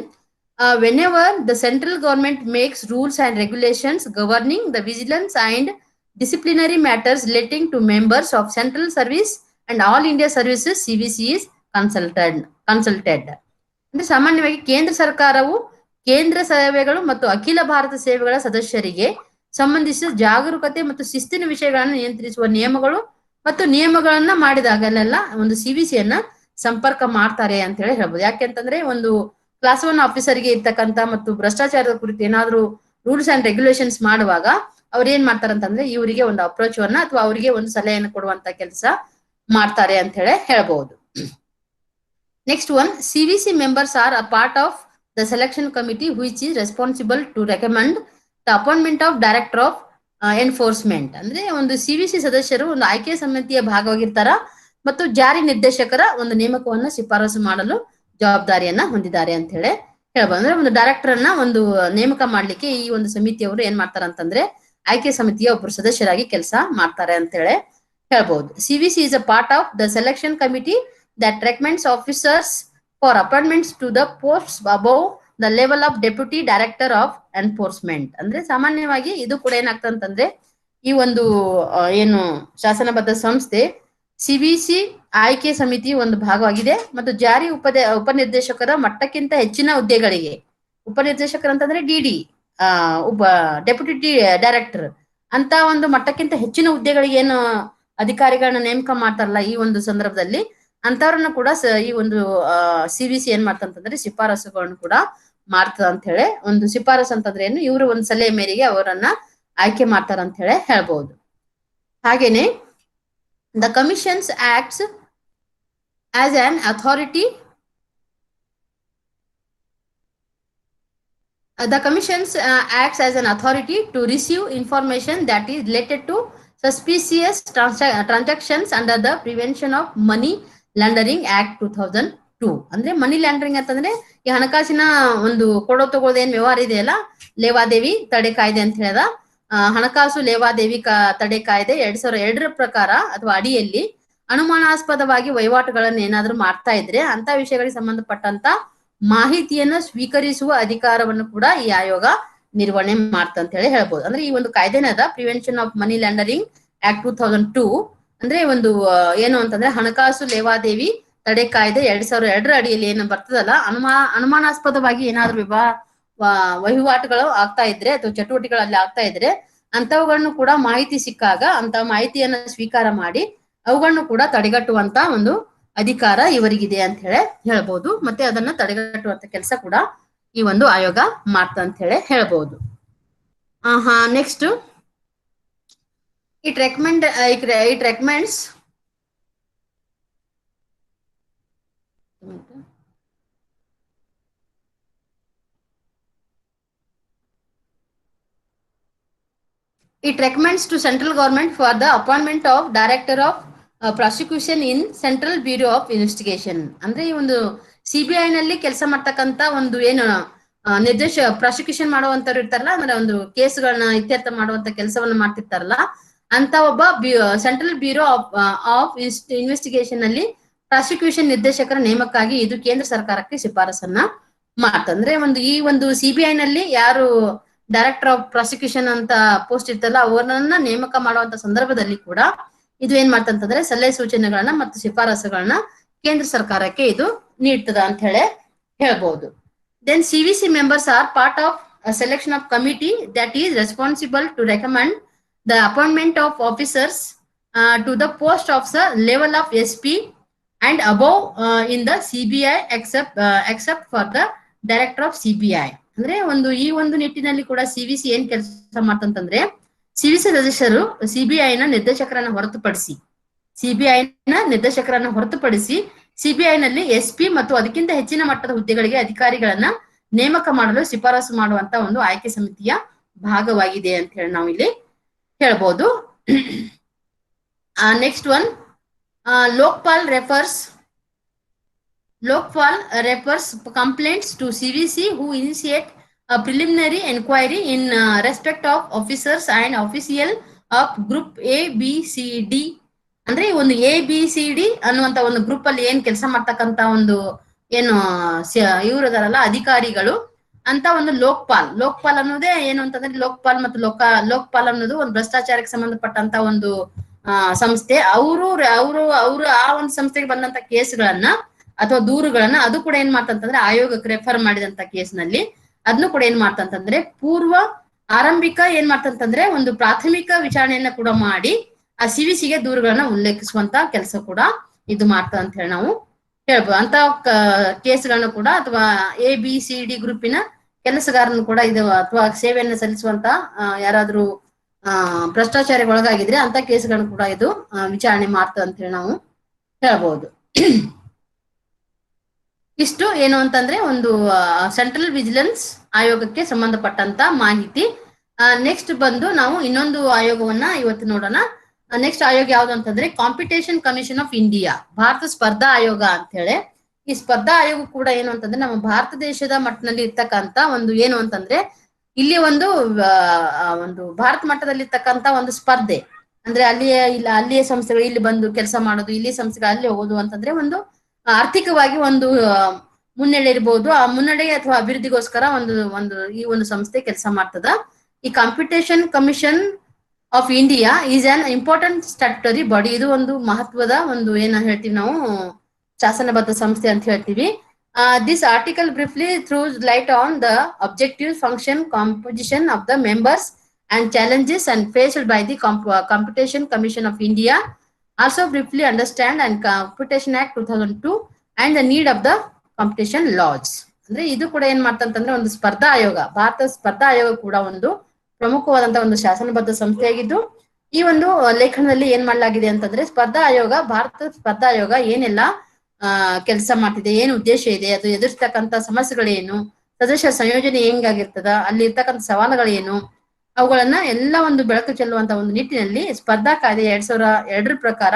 whenever the central government makes rules and regulations governing the vigilance and disciplinary matters relating to members of central service and all India services CVC is consulted. ಅಂದ್ರೆ ಸಾಮಾನ್ಯವಾಗಿ ಕೇಂದ್ರ ಸರ್ಕಾರವು ಕೇಂದ್ರ ಸೇವೆಗಳು ಮತ್ತು ಅಖಿಲ ಭಾರತ ಸೇವೆಗಳ ಸದಸ್ಯರಿಗೆ ಸಂಬಂಧಿಸಿದ ಜಾಗರೂಕತೆ ಮತ್ತು ಶಿಸ್ತಿನ ವಿಷಯಗಳನ್ನು ನಿಯಂತ್ರಿಸುವ ನಿಯಮಗಳನ್ನ ಮಾಡಿದಾಗಲೆಲ್ಲ ಒಂದು ಸಿವಿಸಿಯನ್ನ ಸಂಪರ್ಕ ಮಾಡ್ತಾರೆ ಅಂತ ಹೇಳ್ಬೋದು. ಯಾಕೆಂತಂದ್ರೆ ಒಂದು ಕ್ಲಾಸ್ 1 ಆಫೀಸರ್ಗೆ ಇರ್ತಕ್ಕಂತ ಮತ್ತು ಭ್ರಷ್ಟಾಚಾರದ ಕುರಿತು ಏನಾದ್ರು ರೂಲ್ಸ್ ಅಂಡ್ ರೆಗ್ಯುಲೇಷನ್ಸ್ ಮಾಡುವಾಗ ಅವ್ರು ಏನ್ ಮಾಡ್ತಾರಂತಂದ್ರೆ ಇವರಿಗೆ ಒಂದು ಅಪ್ರೋಚ್ ಅನ್ನ ಅಥವಾ ಅವರಿಗೆ ಒಂದು ಸಲಹೆಯನ್ನು ಕೊಡುವಂತ ಕೆಲಸ ಮಾಡ್ತಾರೆ ಅಂತ ಹೇಳ್ಬಹುದು. Next one, CVC members are a part of the selection committee which is responsible to recommend the appointment of director of enforcement. ಅಂದ್ರೆ ಒಂದು ಸಿವಿಸಿ ಸದಸ್ಯರು ಒಂದು ಆಯ್ಕೆ ಸಮಿತಿಯ ಭಾಗವಾಗಿರ್ತಾರ ಮತ್ತು ಜಾರಿ ನಿರ್ದೇಶಕರ ಒಂದು ನೇಮಕವನ್ನ ಶಿಫಾರಸು ಮಾಡಲು ಜವಾಬ್ದಾರಿಯನ್ನ ಹೊಂದಿದ್ದಾರೆ ಅಂತ ಹೇಳ್ಬೋದು. ಅಂದ್ರೆ ಒಂದು ಡೈರೆಕ್ಟರ್ ಅನ್ನ ಒಂದು ನೇಮಕ ಮಾಡ್ಲಿಕ್ಕೆ ಈ ಒಂದು ಸಮಿತಿಯವರು ಏನ್ ಮಾಡ್ತಾರಂತಂದ್ರೆ ಆಯ್ಕೆ ಸಮಿತಿಯ ಒಬ್ಬರು ಸದಸ್ಯರಾಗಿ ಕೆಲಸ ಮಾಡ್ತಾರೆ ಅಂತ ಹೇಳ್ಬಹುದು. CVC is a part of the selection committee that recommends officers for appointments to the post above the level of deputy director of enforcement. ಅಂದ್ರೆ ಸಾಮಾನ್ಯವಾಗಿ ಇದು ಕೂಡ ಏನಾಗ್ತಂತಂದ್ರೆ ಈ ಒಂದು ಏನು ಶಾಸನಬದ್ಧ ಸಂಸ್ಥೆ ಸಿವಿಸಿ ಆಯ್ಕೆ ಸಮಿತಿ ಒಂದು ಭಾಗವಾಗಿದೆ ಮತ್ತು ಜಾರಿ ಉಪನಿರ್ದೇಶಕರ ಮಟ್ಟಕ್ಕಿಂತ ಹೆಚ್ಚಿನ ಹುದ್ದೆಗಳಿಗೆ, ಉಪನಿರ್ದೇಶಕರು ಅಂತಂದ್ರೆ ಡಿಡಿ ಡೆಪ್ಯೂಟಿ ಡೈರೆಕ್ಟರ್ ಅಂತ ಒಂದು ಮಟ್ಟಕ್ಕಿಂತ ಹೆಚ್ಚಿನ ಹುದ್ದೆಗಳಿಗೆ ಏನು ಅಧಿಕಾರಿಗಳನ್ನ ನೇಮಕ ಮಾಡ್ತಾರಲ್ಲ ಈ ಒಂದು ಸಂದರ್ಭದಲ್ಲಿ ಅಂತವ್ರನ್ನ ಕೂಡ ಈ ಒಂದು ಸಿವಿಸಿ ಏನ್ ಮಾಡ್ತಂತಂದ್ರೆ ಶಿಫಾರಸುಗಳನ್ನು ಕೂಡ ಮಾಡ್ತದ ಅಂತ ಹೇಳಿ, ಒಂದು ಶಿಫಾರಸು ಅಂತಂದ್ರೆ ಏನು, ಇವರು ಒಂದು ಸಲಹೆ ಮೇರೆಗೆ ಅವರನ್ನ ಆಯ್ಕೆ ಮಾಡ್ತಾರ ಅಂತ ಹೇಳಿ ಹೇಳ್ಬಹುದು. ಹಾಗೇನೆ the commissions acts as on authority. The commissions acts as an authority to receive information that is related to suspicious transactions under the Prevention of Money Laundering Act 2002. ಅಂದ್ರೆ ಮನಿ ಲ್ಯಾಂಡರಿಂಗ್ ಅಂತಂದ್ರೆ ಈ ಹಣಕಾಸಿನ ಒಂದು ಕೊಡೋ ತಗೊಳ್ಳೋದು ಏನ್ ವ್ಯವಹಾರ ಇದೆಯಲ್ಲ, ಲೇವಾದೇವಿ ತಡೆ ಕಾಯ್ದೆ ಅಂತ ಹೇಳಿದ ಹಣಕಾಸು ಲೇವಾದೇವಿ ತಡೆ ಕಾಯ್ದೆ 2002 ಪ್ರಕಾರ ಅಥವಾ ಅಡಿಯಲ್ಲಿ ಅನುಮಾನಾಸ್ಪದವಾಗಿ ವಹಿವಾಟುಗಳನ್ನು ಏನಾದ್ರೂ ಮಾಡ್ತಾ ಇದ್ರೆ ಅಂತ ವಿಷಯಗಳಿಗೆ ಸಂಬಂಧಪಟ್ಟಂತ ಮಾಹಿತಿಯನ್ನ ಸ್ವೀಕರಿಸುವ ಅಧಿಕಾರವನ್ನು ಕೂಡ ಈ ಆಯೋಗ ನಿರ್ವಹಣೆ ಮಾಡ್ತ ಅಂತ ಹೇಳಿ ಹೇಳ್ಬೋದು. ಅಂದ್ರೆ ಈ ಒಂದು ಕಾಯ್ದೆನದ prevention of money laundering act 2002 ಅಂದ್ರೆ ಒಂದು ಏನು ಅಂತಂದ್ರೆ ಹಣಕಾಸು ಲೇವಾದೇವಿ ತಡೆ ಕಾಯ್ದೆ 2002 ಅಡಿಯಲ್ಲಿ ಏನು ಬರ್ತದಲ್ಲ, ಅನುಮಾನಾಸ್ಪದವಾಗಿ ಏನಾದ್ರೂ ವಹಿವಾಟುಗಳು ಆಗ್ತಾ ಇದ್ರೆ ಅಥವಾ ಚಟುವಟಿಕೆಗಳಲ್ಲಿ ಆಗ್ತಾ ಇದ್ರೆ ಅಂತವುಗಳನ್ನು ಕೂಡ ಮಾಹಿತಿ ಸಿಕ್ಕಾಗ ಅಂತ ಮಾಹಿತಿಯನ್ನ ಸ್ವೀಕಾರ ಮಾಡಿ ಅವುಗಳನ್ನು ಕೂಡ ತಡೆಗಟ್ಟುವಂತ ಒಂದು ಅಧಿಕಾರ ಇವರಿಗಿದೆ ಅಂತ ಹೇಳಿ ಹೇಳ್ಬಹುದು. ಮತ್ತೆ ಅದನ್ನ ತಡೆಗಟ್ಟುವಂತ ಕೆಲಸ ಕೂಡ ಈ ಒಂದು ಆಯೋಗ ಮಾಡ್ತ ಅಂತ ಹೇಳಿ ಹೇಳ್ಬಹುದು. Next it recommends to central government for the appointment of director of prosecution in central bureau of investigation. ಅಂದ್ರೆ ಈ ಒಂದು ಸಿಬಿಐ ನಲ್ಲಿ ಕೆಲಸ ಮಾಡ್ತಕ್ಕಂತ ಒಂದು ಏನು ಪ್ರಾಸಿಕ್ಯೂಷನ್ ಮಾಡುವಂತವ್ರು ಇರ್ತಾರಲ್ಲ, ಅಂದ್ರೆ ಒಂದು ಕೇಸ್ಗಳನ್ನ ಇತ್ಯರ್ಥ ಮಾಡುವಂತ ಕೆಲಸವನ್ನ ಮಾಡ್ತಿರ್ತಾರಲ್ಲ ಅಂತ ಒಬ್ಬ ಸೆಂಟ್ರಲ್ ಬ್ಯೂರೋ ಆಫ್ ಇನ್ವೆಸ್ಟಿಗೇಷನ್ ನಲ್ಲಿ ಪ್ರಾಸಿಕ್ಯೂಷನ್ ನಿರ್ದೇಶಕರ ನೇಮಕ್ಕಾಗಿ ಇದು ಕೇಂದ್ರ ಸರ್ಕಾರಕ್ಕೆ ಶಿಫಾರಸನ್ನ ಮಾಡ್ತಂದ್ರೆ ಈ ಒಂದು ಸಿಬಿಐ ನಲ್ಲಿ ಯಾರು ಡೈರೆಕ್ಟರ್ ಆಫ್ ಪ್ರಾಸಿಕ್ಯೂಷನ್ ಅಂತ ಪೋಸ್ಟ್ ಇರ್ತಲ್ಲ ಅವರನ್ನ ನೇಮಕ ಮಾಡುವಂತ ಸಂದರ್ಭದಲ್ಲಿ ಕೂಡ ಇದು ಏನ್ ಮಾಡ್ತಂತಂದ್ರೆ ಸಲಹೆ ಸೂಚನೆಗಳನ್ನ ಮತ್ತು ಶಿಫಾರಸುಗಳನ್ನ ಕೇಂದ್ರ ಸರ್ಕಾರಕ್ಕೆ ಇದು ನೀಡ್ತದ ಅಂತ ಹೇಳಿ ಹೇಳ್ಬಹುದು. Then CVC members are part of selection of committee that is responsible to recommend the appointment of officers to the post of the level of SP and above in the CBI except for the director of CBI. ಅಂದ್ರೆ ಈ ಒಂದು ನಿಟ್ಟಿನಲ್ಲಿ ಕೂಡ ಸಿವಿಸಿ ಏನ್ ಕೆಲಸ ಮಾಡ್ತಂತಂದ್ರೆ ಸಿವಿಸಿ ಸದಸ್ಯರು ಸಿಬಿಐನ ನಿರ್ದೇಶಕರನ್ನ ಹೊರತುಪಡಿಸಿ ಸಿಬಿಐ ನಲ್ಲಿ SP ಮತ್ತು ಅದಕ್ಕಿಂತ ಹೆಚ್ಚಿನ ಮಟ್ಟದ ಹುದ್ದೆಗಳಿಗೆ ಅಧಿಕಾರಿಗಳನ್ನ ನೇಮಕ ಮಾಡಲು ಶಿಫಾರಸು ಮಾಡುವಂತ ಒಂದು ಆಯ್ಕೆ ಸಮಿತಿಯ ಭಾಗವಾಗಿದೆ ಅಂತ ಹೇಳಿ ನಾವು ಇಲ್ಲಿ ಹೇಳ್ಬೋದು. Next one, Lokpal refers complaints to CVC who initiate a preliminary inquiry in respect of officers and official of group ABCD. ಅಂದ್ರೆ ಒಂದು ABCD ಅನ್ನುವಂತ ಒಂದು ಗ್ರೂಪ್ ಅಲ್ಲಿ ಏನ್ ಕೆಲಸ ಮಾಡ್ತಕ್ಕಂತ ಒಂದು ಏನು ಇವರದಾರಲ್ಲ ಅಧಿಕಾರಿಗಳು ಅಂತ ಒಂದು ಲೋಕ್ಪಾಲ್ ಅನ್ನೋದೇ ಏನು ಅಂತಂದ್ರೆ ಲೋಕ್ಪಾಲ್ ಮತ್ತು ಲೋಕ್ಪಾಲ್ ಅನ್ನೋದು ಒಂದು ಭ್ರಷ್ಟಾಚಾರಕ್ಕೆ ಸಂಬಂಧಪಟ್ಟಂತ ಒಂದು ಸಂಸ್ಥೆ. ಅವರು ಆ ಒಂದು ಸಂಸ್ಥೆಗೆ ಬಂದಂತ ಕೇಸ್ಗಳನ್ನ ಅಥವಾ ದೂರುಗಳನ್ನ ಅದು ಕೂಡ ಏನ್ ಮಾಡ್ತಂತಂದ್ರೆ ಆಯೋಗಕ್ಕೆ ರೆಫರ್ ಮಾಡಿದಂತ ಕೇಸ್ನಲ್ಲಿ ಅದನ್ನು ಕೂಡ ಏನ್ ಮಾಡ್ತಂತಂದ್ರೆ ಆರಂಭಿಕ ಏನ್ ಮಾಡ್ತಂತಂದ್ರೆ ಒಂದು ಪ್ರಾಥಮಿಕ ವಿಚಾರಣೆಯನ್ನ ಕೂಡ ಮಾಡಿ ಆ ಸಿವಿಸಿಗೆ ದೂರುಗಳನ್ನ ಉಲ್ಲೇಖಿಸುವಂತ ಕೆಲಸ ಕೂಡ ಇದು ಮಾಡ್ತದ ಅಂತ ಹೇಳಿ ನಾವು ಹೇಳ್ಬೋದು. ಅಂತ ಕೇಸ್ಗಳನ್ನ ಕೂಡ ಅಥವಾ ABCD ಗ್ರೂಪಿನ ಕೆಲಸಗಾರನು ಕೂಡ ಇದು ಅಥವಾ ಸೇವೆಯನ್ನ ಸಲ್ಲಿಸುವಂತ ಯಾರಾದ್ರೂ ಭ್ರಷ್ಟಾಚಾರಕ್ಕೆ ಒಳಗಾಗಿದ್ರೆ ಅಂತ ಕೇಸ್ಗಳನ್ನ ಕೂಡ ಇದು ವಿಚಾರಣೆ ಮಾಡ್ತದ ಅಂತ ಹೇಳಿ ನಾವು ಹೇಳ್ಬೋದು. ಇಷ್ಟು ಏನು ಅಂತಂದ್ರೆ ಒಂದು ಸೆಂಟ್ರಲ್ ವಿಜಿಲೆನ್ಸ್ ಆಯೋಗಕ್ಕೆ ಸಂಬಂಧಪಟ್ಟಂತ ಮಾಹಿತಿ. ನೆಕ್ಸ್ಟ್ ಬಂದು ನಾವು ಇನ್ನೊಂದು ಆಯೋಗವನ್ನ ಇವತ್ತು ನೋಡೋಣ. ನೆಕ್ಸ್ಟ್ ಆಯೋಗ ಯಾವ್ದು ಅಂತಂದ್ರೆ competition commission of India, Bharat ಸ್ಪರ್ಧಾ ಆಯೋಗ ಅಂತ ಹೇಳಿ. ಈ ಸ್ಪರ್ಧಾ ಆಯೋಗ ಕೂಡ ಏನು ಅಂತಂದ್ರೆ ನಮ್ಮ ಭಾರತ ದೇಶದ ಮಟ್ಟದಲ್ಲಿ ಇರ್ತಕ್ಕಂತ ಒಂದು ಏನು ಅಂತಂದ್ರೆ ಇಲ್ಲಿ ಒಂದು ಭಾರತ ಮಟ್ಟದಲ್ಲಿ ಇರ್ತಕ್ಕಂತ ಒಂದು ಸ್ಪರ್ಧೆ ಅಂದ್ರೆ ಅಲ್ಲಿಯ ಸಂಸ್ಥೆಗಳು ಇಲ್ಲಿ ಬಂದು ಕೆಲಸ ಮಾಡೋದು, ಇಲ್ಲಿ ಸಂಸ್ಥೆಗಳು ಅಲ್ಲಿ ಹೋಗೋದು ಅಂತಂದ್ರೆ ಒಂದು ಆರ್ಥಿಕವಾಗಿ ಒಂದು ಮುನ್ನಡೆ ಇರಬಹುದು. ಆ ಮುನ್ನಡೆ ಅಥವಾ ಅಭಿವೃದ್ಧಿಗೋಸ್ಕರ ಈ ಒಂದು ಸಂಸ್ಥೆ ಕೆಲಸ ಮಾಡ್ತದ. ಈ competition commission of India is on important statutory body. ಇದು ಒಂದು ಮಹತ್ವದ ಒಂದು ಏನ ಹೇಳ್ತೀವಿ ನಾವು ಶಾಸನಬದ್ಧ ಸಂಸ್ಥೆ ಅಂತ ಹೇಳ್ತೀವಿ. This article briefly throws light on the objective function composition of the members and challenges and faced by the Competition Commission of India Also briefly understand and Competition Act 2002 and the need of the competition laws. ಅಂದ್ರೆ ಇದು ಕೂಡ ಏನ್ ಮಾಡ್ತಂತಂದ್ರೆ ಒಂದು ಸ್ಪರ್ಧಾ ಆಯೋಗ, ಭಾರತ ಸ್ಪರ್ಧಾ ಆಯೋಗ ಕೂಡ ಒಂದು ಪ್ರಮುಖವಾದಂತಹ ಒಂದು ಶಾಸನಬದ್ಧ ಸಂಸ್ಥೆಯಾಗಿದ್ದು, ಈ ಒಂದು ಲೇಖನದಲ್ಲಿ ಏನ್ ಮಾಡಲಾಗಿದೆ ಅಂತಂದ್ರೆ ಸ್ಪರ್ಧಾ ಆಯೋಗ, ಭಾರತ ಸ್ಪರ್ಧಾ ಆಯೋಗ ಏನೆಲ್ಲ ಕೆಲಸ ಮಾಡ್ತಿದೆ, ಏನು ಉದ್ದೇಶ ಇದೆ, ಅದು ಎದುರಿಸ್ತಕ್ಕಂತ ಸಮಸ್ಯೆಗಳೇನು, ಸದಸ್ಯರ ಸಂಯೋಜನೆ ಹೆಂಗಾಗಿರ್ತದ, ಅಲ್ಲಿ ಇರ್ತಕ್ಕಂಥ ಸವಾಲುಗಳೇನು, ಅವುಗಳನ್ನ ಎಲ್ಲ ಒಂದು ಬೆಳಕು ಚೆಲ್ಲುವಂತ ಒಂದು ನಿಟ್ಟಿನಲ್ಲಿ ಸ್ಪರ್ಧಾ ಕಾಯ್ದೆ 2002 ಪ್ರಕಾರ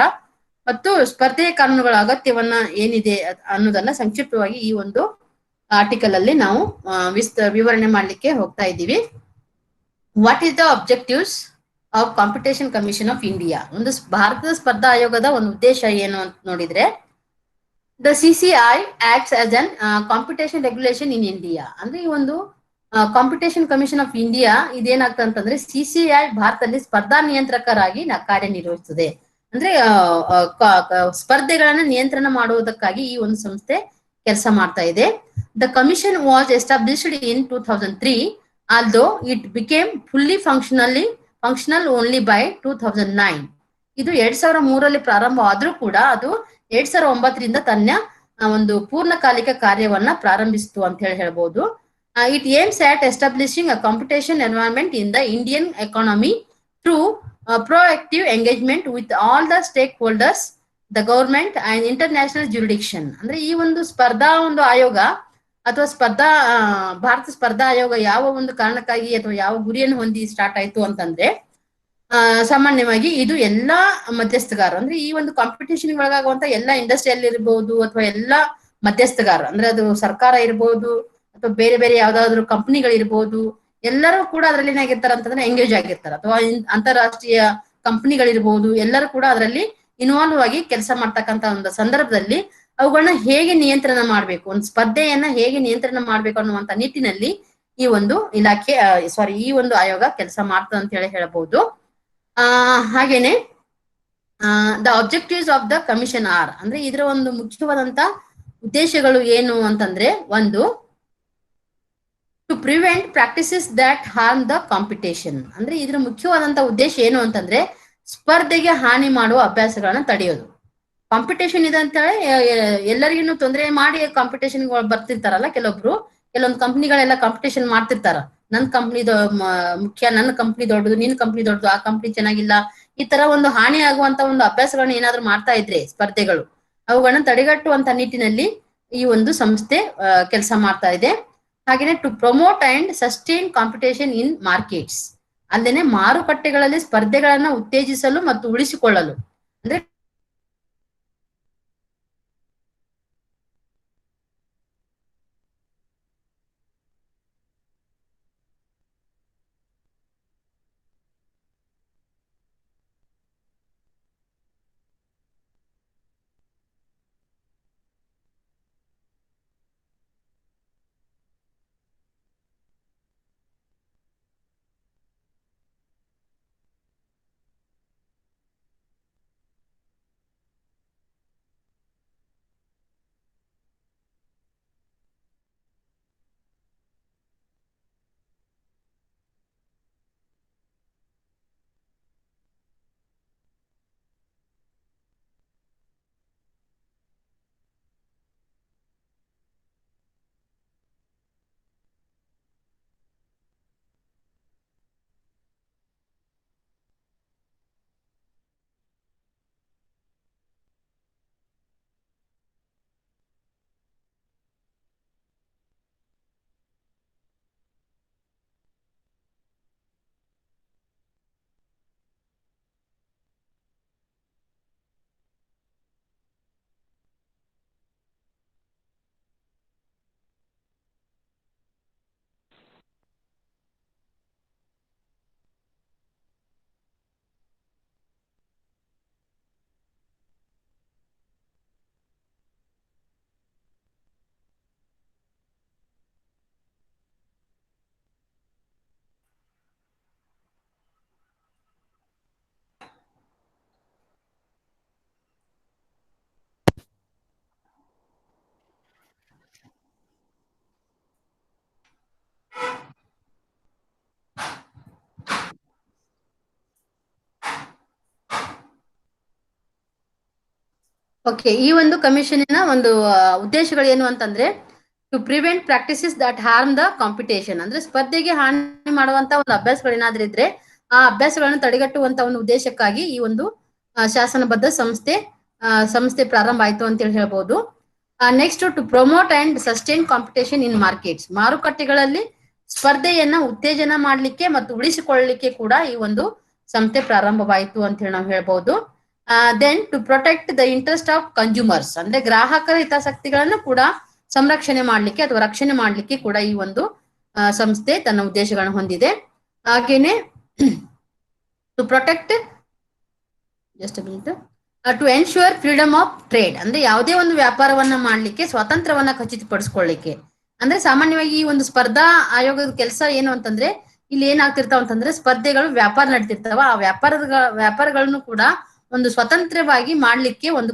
ಮತ್ತು ಸ್ಪರ್ಧೆಯ ಕಾನೂನುಗಳ ಅಗತ್ಯವನ್ನ ಏನಿದೆ ಅನ್ನೋದನ್ನ ಸಂಕ್ಷಿಪ್ತವಾಗಿ ಈ ಒಂದು ಆರ್ಟಿಕಲ್ ಅಲ್ಲಿ ನಾವು ವಿವರಣೆ ಮಾಡ್ಲಿಕ್ಕೆ ಹೋಗ್ತಾ ಇದ್ದೀವಿ. What is the objectives of competition commission of India? ಒಂದು ಭಾರತದ ಸ್ಪರ್ಧಾ ಆಯೋಗದ ಒಂದು ಉದ್ದೇಶ ಏನು ಅಂತ ನೋಡಿದ್ರೆ, the CCI acts as an competition regulation in India. ಅಂದ್ರೆ ಈ ಒಂದು ಕಾಂಪಿಟೇಷನ್ ಕಮಿಷನ್ ಆಫ್ ಇಂಡಿಯಾ ಇದೇನಾಗ್ತದೆ ಅಂತಂದ್ರೆ CCI ಭಾರತದಲ್ಲಿ ಸ್ಪರ್ಧಾ ನಿಯಂತ್ರಕರಾಗಿ ಕಾರ್ಯನಿರ್ವಹಿಸುತ್ತದೆ. ಅಂದ್ರೆ ಸ್ಪರ್ಧೆಗಳನ್ನ ನಿಯಂತ್ರಣ ಮಾಡುವುದಕ್ಕಾಗಿ ಈ ಒಂದು ಸಂಸ್ಥೆ ಕೆಲಸ ಮಾಡ್ತಾ ಇದೆ. The commission was established in 2003, although it became fully functional only by 2009. ಇದು 2003ರಲ್ಲಿ ಪ್ರಾರಂಭ ಆದ್ರೂ ಕೂಡ ಅದು 2009ರಿಂದ ತನ್ನ ಒಂದು ಪೂರ್ಣಕಾಲಿಕ ಕಾರ್ಯವನ್ನ ಪ್ರಾರಂಭಿಸಿತು ಅಂತ ಹೇಳ್ಬಹುದು. It aims at establishing a competition environment in the Indian economy through proactive engagement with all the stakeholders, the government and international jurisdiction. ಅಂದ್ರೆ ಈ ಒಂದು ಸ್ಪರ್ಧಾ ಒಂದು ಆಯೋಗ ಅಥವಾ ಭಾರತ ಸ್ಪರ್ಧಾ ಆಯೋಗ ಯಾವ ಒಂದು ಕಾರಣಕ್ಕಾಗಿ ಅಥವಾ ಯಾವ ಗುರಿಯನ್ನು ಹೊಂದಿ ಸ್ಟಾರ್ಟ್ ಆಯ್ತು ಅಂತಂದ್ರೆ, ಸಾಮಾನ್ಯವಾಗಿ ಇದು ಎಲ್ಲಾ ಮಧ್ಯಸ್ಥಗಾರರು, ಅಂದ್ರೆ ಈ ಒಂದು ಕಾಂಪಿಟೇಷನ್ ಒಳಗಾಗುವಂತ ಎಲ್ಲಾ ಇಂಡಸ್ಟ್ರಿಯಲ್ಲಿ ಇರಬಹುದು ಅಥವಾ ಎಲ್ಲಾ ಮಧ್ಯಸ್ಥಗಾರರು, ಅಂದ್ರೆ ಅದು ಸರ್ಕಾರ ಇರಬಹುದು ಅಥವಾ ಬೇರೆ ಬೇರೆ ಯಾವ್ದಾದ್ರು ಕಂಪನಿಗಳಿರ್ಬೋದು, ಎಲ್ಲರೂ ಕೂಡ ಅದರಲ್ಲಿ ಏನಾಗಿರ್ತಾರೆ ಅಂತಂದ್ರೆ ಎಂಗೇಜ್ ಆಗಿರ್ತಾರೆ, ಅಥವಾ ಅಂತಾರಾಷ್ಟ್ರೀಯ ಕಂಪನಿಗಳಿರ್ಬೋದು, ಎಲ್ಲರೂ ಕೂಡ ಅದರಲ್ಲಿ ಇನ್ವಾಲ್ವ್ ಆಗಿ ಕೆಲಸ ಮಾಡ್ತಕ್ಕಂತ ಒಂದು ಸಂದರ್ಭದಲ್ಲಿ ಅವುಗಳನ್ನ ಹೇಗೆ ನಿಯಂತ್ರಣ ಮಾಡ್ಬೇಕು, ಒಂದು ಸ್ಪರ್ಧೆಯನ್ನ ಹೇಗೆ ನಿಯಂತ್ರಣ ಮಾಡ್ಬೇಕು ಅನ್ನುವಂತ ನಿಟ್ಟಿನಲ್ಲಿ ಈ ಒಂದು ಇಲಾಖೆ ಈ ಒಂದು ಆಯೋಗ ಕೆಲಸ ಮಾಡ್ತದೆ ಅಂತ ಹೇಳಬಹುದು. ಹಾಗೇನೆ the objectives of the commission are, ಅಂದ್ರೆ ಇದರ ಒಂದು ಮುಖ್ಯವಾದಂತ ಉದ್ದೇಶಗಳು ಏನು ಅಂತಂದ್ರೆ, ಒಂದು to prevent practices that harm the competition. ಅಂದ್ರೆ ಇದ್ರ ಮುಖ್ಯವಾದಂತ ಉದ್ದೇಶ ಏನು ಅಂತಂದ್ರೆ ಸ್ಪರ್ಧೆಗೆ ಹಾನಿ ಮಾಡುವ ಅಭ್ಯಾಸಗಳನ್ನ ತಡೆಯೋದು. ಕಾಂಪಿಟೇಷನ್ ಇದೆ ಅಂತ ಹೇಳಿ ಎಲ್ಲರಿಗೂ ತೊಂದರೆ ಮಾಡಿ ಕಾಂಪಿಟೇಷನ್ ಬರ್ತಿರ್ತಾರಲ್ಲ, ಕೆಲವೊಂದು ಕಂಪ್ನಿಗಳೆಲ್ಲ ಕಾಂಪಿಟೇಷನ್ ಮಾಡ್ತಿರ್ತಾರ, ನನ್ ಕಂಪ್ನಿ ಮುಖ್ಯ, ನನ್ನ ಕಂಪ್ನಿ ದೊಡ್ಡದು, ನಿನ್ ಕಂಪ್ನಿ ದೊಡ್ಡದು, ಆ ಕಂಪ್ನಿ ಚೆನ್ನಾಗಿಲ್ಲ, ಈ ತರ ಒಂದು ಹಾನಿ ಆಗುವಂತ ಒಂದು ಅಭ್ಯಾಸಗಳನ್ನ ಏನಾದ್ರು ಮಾಡ್ತಾ ಇದ್ರೆ ಸ್ಪರ್ಧೆಗಳು, ಅವುಗಳನ್ನ ತಡೆಗಟ್ಟುವಂತ ನಿಟ್ಟಿನಲ್ಲಿ ಈ ಒಂದು ಸಂಸ್ಥೆ ಕೆಲಸ ಮಾಡ್ತಾ ಇದೆ. ಹಾಗೇನೆ to promote and sustain competition in markets, ಅಲ್ಲೇನೆ ಮಾರುಕಟ್ಟೆಗಳಲ್ಲಿ ಸ್ಪರ್ಧೆಗಳನ್ನ ಉತ್ತೇಜಿಸಲು ಮತ್ತು ಉಳಿಸಿಕೊಳ್ಳಲು, ಅಂದ್ರೆ ಓಕೆ, ಈ ಒಂದು ಕಮಿಷನಿನ ಒಂದು ಉದ್ದೇಶಗಳು ಏನು ಅಂತಂದ್ರೆ, to prevent practices that harm the competition, ಅಂದ್ರೆ ಸ್ಪರ್ಧೆಗೆ ಹಾನಿ ಮಾಡುವಂತ ಒಂದು ಅಭ್ಯಾಸಗಳೇನಾದ್ರೂ ಇದ್ರೆ ಆ ಅಭ್ಯಾಸಗಳನ್ನು ತಡೆಗಟ್ಟುವಂತ ಒಂದು ಉದ್ದೇಶಕ್ಕಾಗಿ ಈ ಒಂದು ಶಾಸನಬದ್ಧ ಸಂಸ್ಥೆ ಪ್ರಾರಂಭ ಆಯ್ತು ಅಂತ ಹೇಳಿ ಹೇಳ್ಬೋದು. Next, to promote and sustain competition in markets, ಮಾರುಕಟ್ಟೆಗಳಲ್ಲಿ ಸ್ಪರ್ಧೆಯನ್ನ ಉತ್ತೇಜನ ಮಾಡ್ಲಿಕ್ಕೆ ಮತ್ತು ಉಳಿಸಿಕೊಳ್ಳಲಿಕ್ಕೆ ಕೂಡ ಈ ಒಂದು ಸಂಸ್ಥೆ ಪ್ರಾರಂಭವಾಯಿತು ಅಂತ ಹೇಳಿ ನಾವು ಹೇಳ್ಬಹುದು. Then to protect the interest of consumers, ಅಂದ್ರೆ ಗ್ರಾಹಕರ ಹಿತಾಸಕ್ತಿಗಳನ್ನು ಕೂಡ ಸಂರಕ್ಷಣೆ ಮಾಡ್ಲಿಕ್ಕೆ ಅಥವಾ ರಕ್ಷಣೆ ಮಾಡ್ಲಿಕ್ಕೆ ಕೂಡ ಈ ಒಂದು ಸಂಸ್ಥೆ ತನ್ನ ಉದ್ದೇಶಗಳನ್ನು ಹೊಂದಿದೆ. ಹಾಗೇನೆ to protect just to ensure freedom of trade, ಅಂದ್ರೆ ಯಾವುದೇ ಒಂದು ವ್ಯಾಪಾರವನ್ನ ಮಾಡ್ಲಿಕ್ಕೆ ಸ್ವಾತಂತ್ರ್ಯವನ್ನ ಖಚಿತಪಡಿಸ್ಕೊಳ್ಳಿಕ್ಕೆ. ಅಂದ್ರೆ ಸಾಮಾನ್ಯವಾಗಿ ಈ ಒಂದು ಸ್ಪರ್ಧಾ ಆಯೋಗದ ಕೆಲಸ ಏನು ಅಂತಂದ್ರೆ, ಇಲ್ಲಿ ಏನಾಗ್ತಿರ್ತಾವ ಅಂತಂದ್ರೆ ಸ್ಪರ್ಧೆಗಳು ವ್ಯಾಪಾರ ನಡೀತಿರ್ತಾವ, ಆ ವ್ಯಾಪಾರಗಳನ್ನು ಕೂಡ ಒಂದು ಸ್ವತಂತ್ರವಾಗಿ ಮಾಡ್ಲಿಕ್ಕೆ ಒಂದು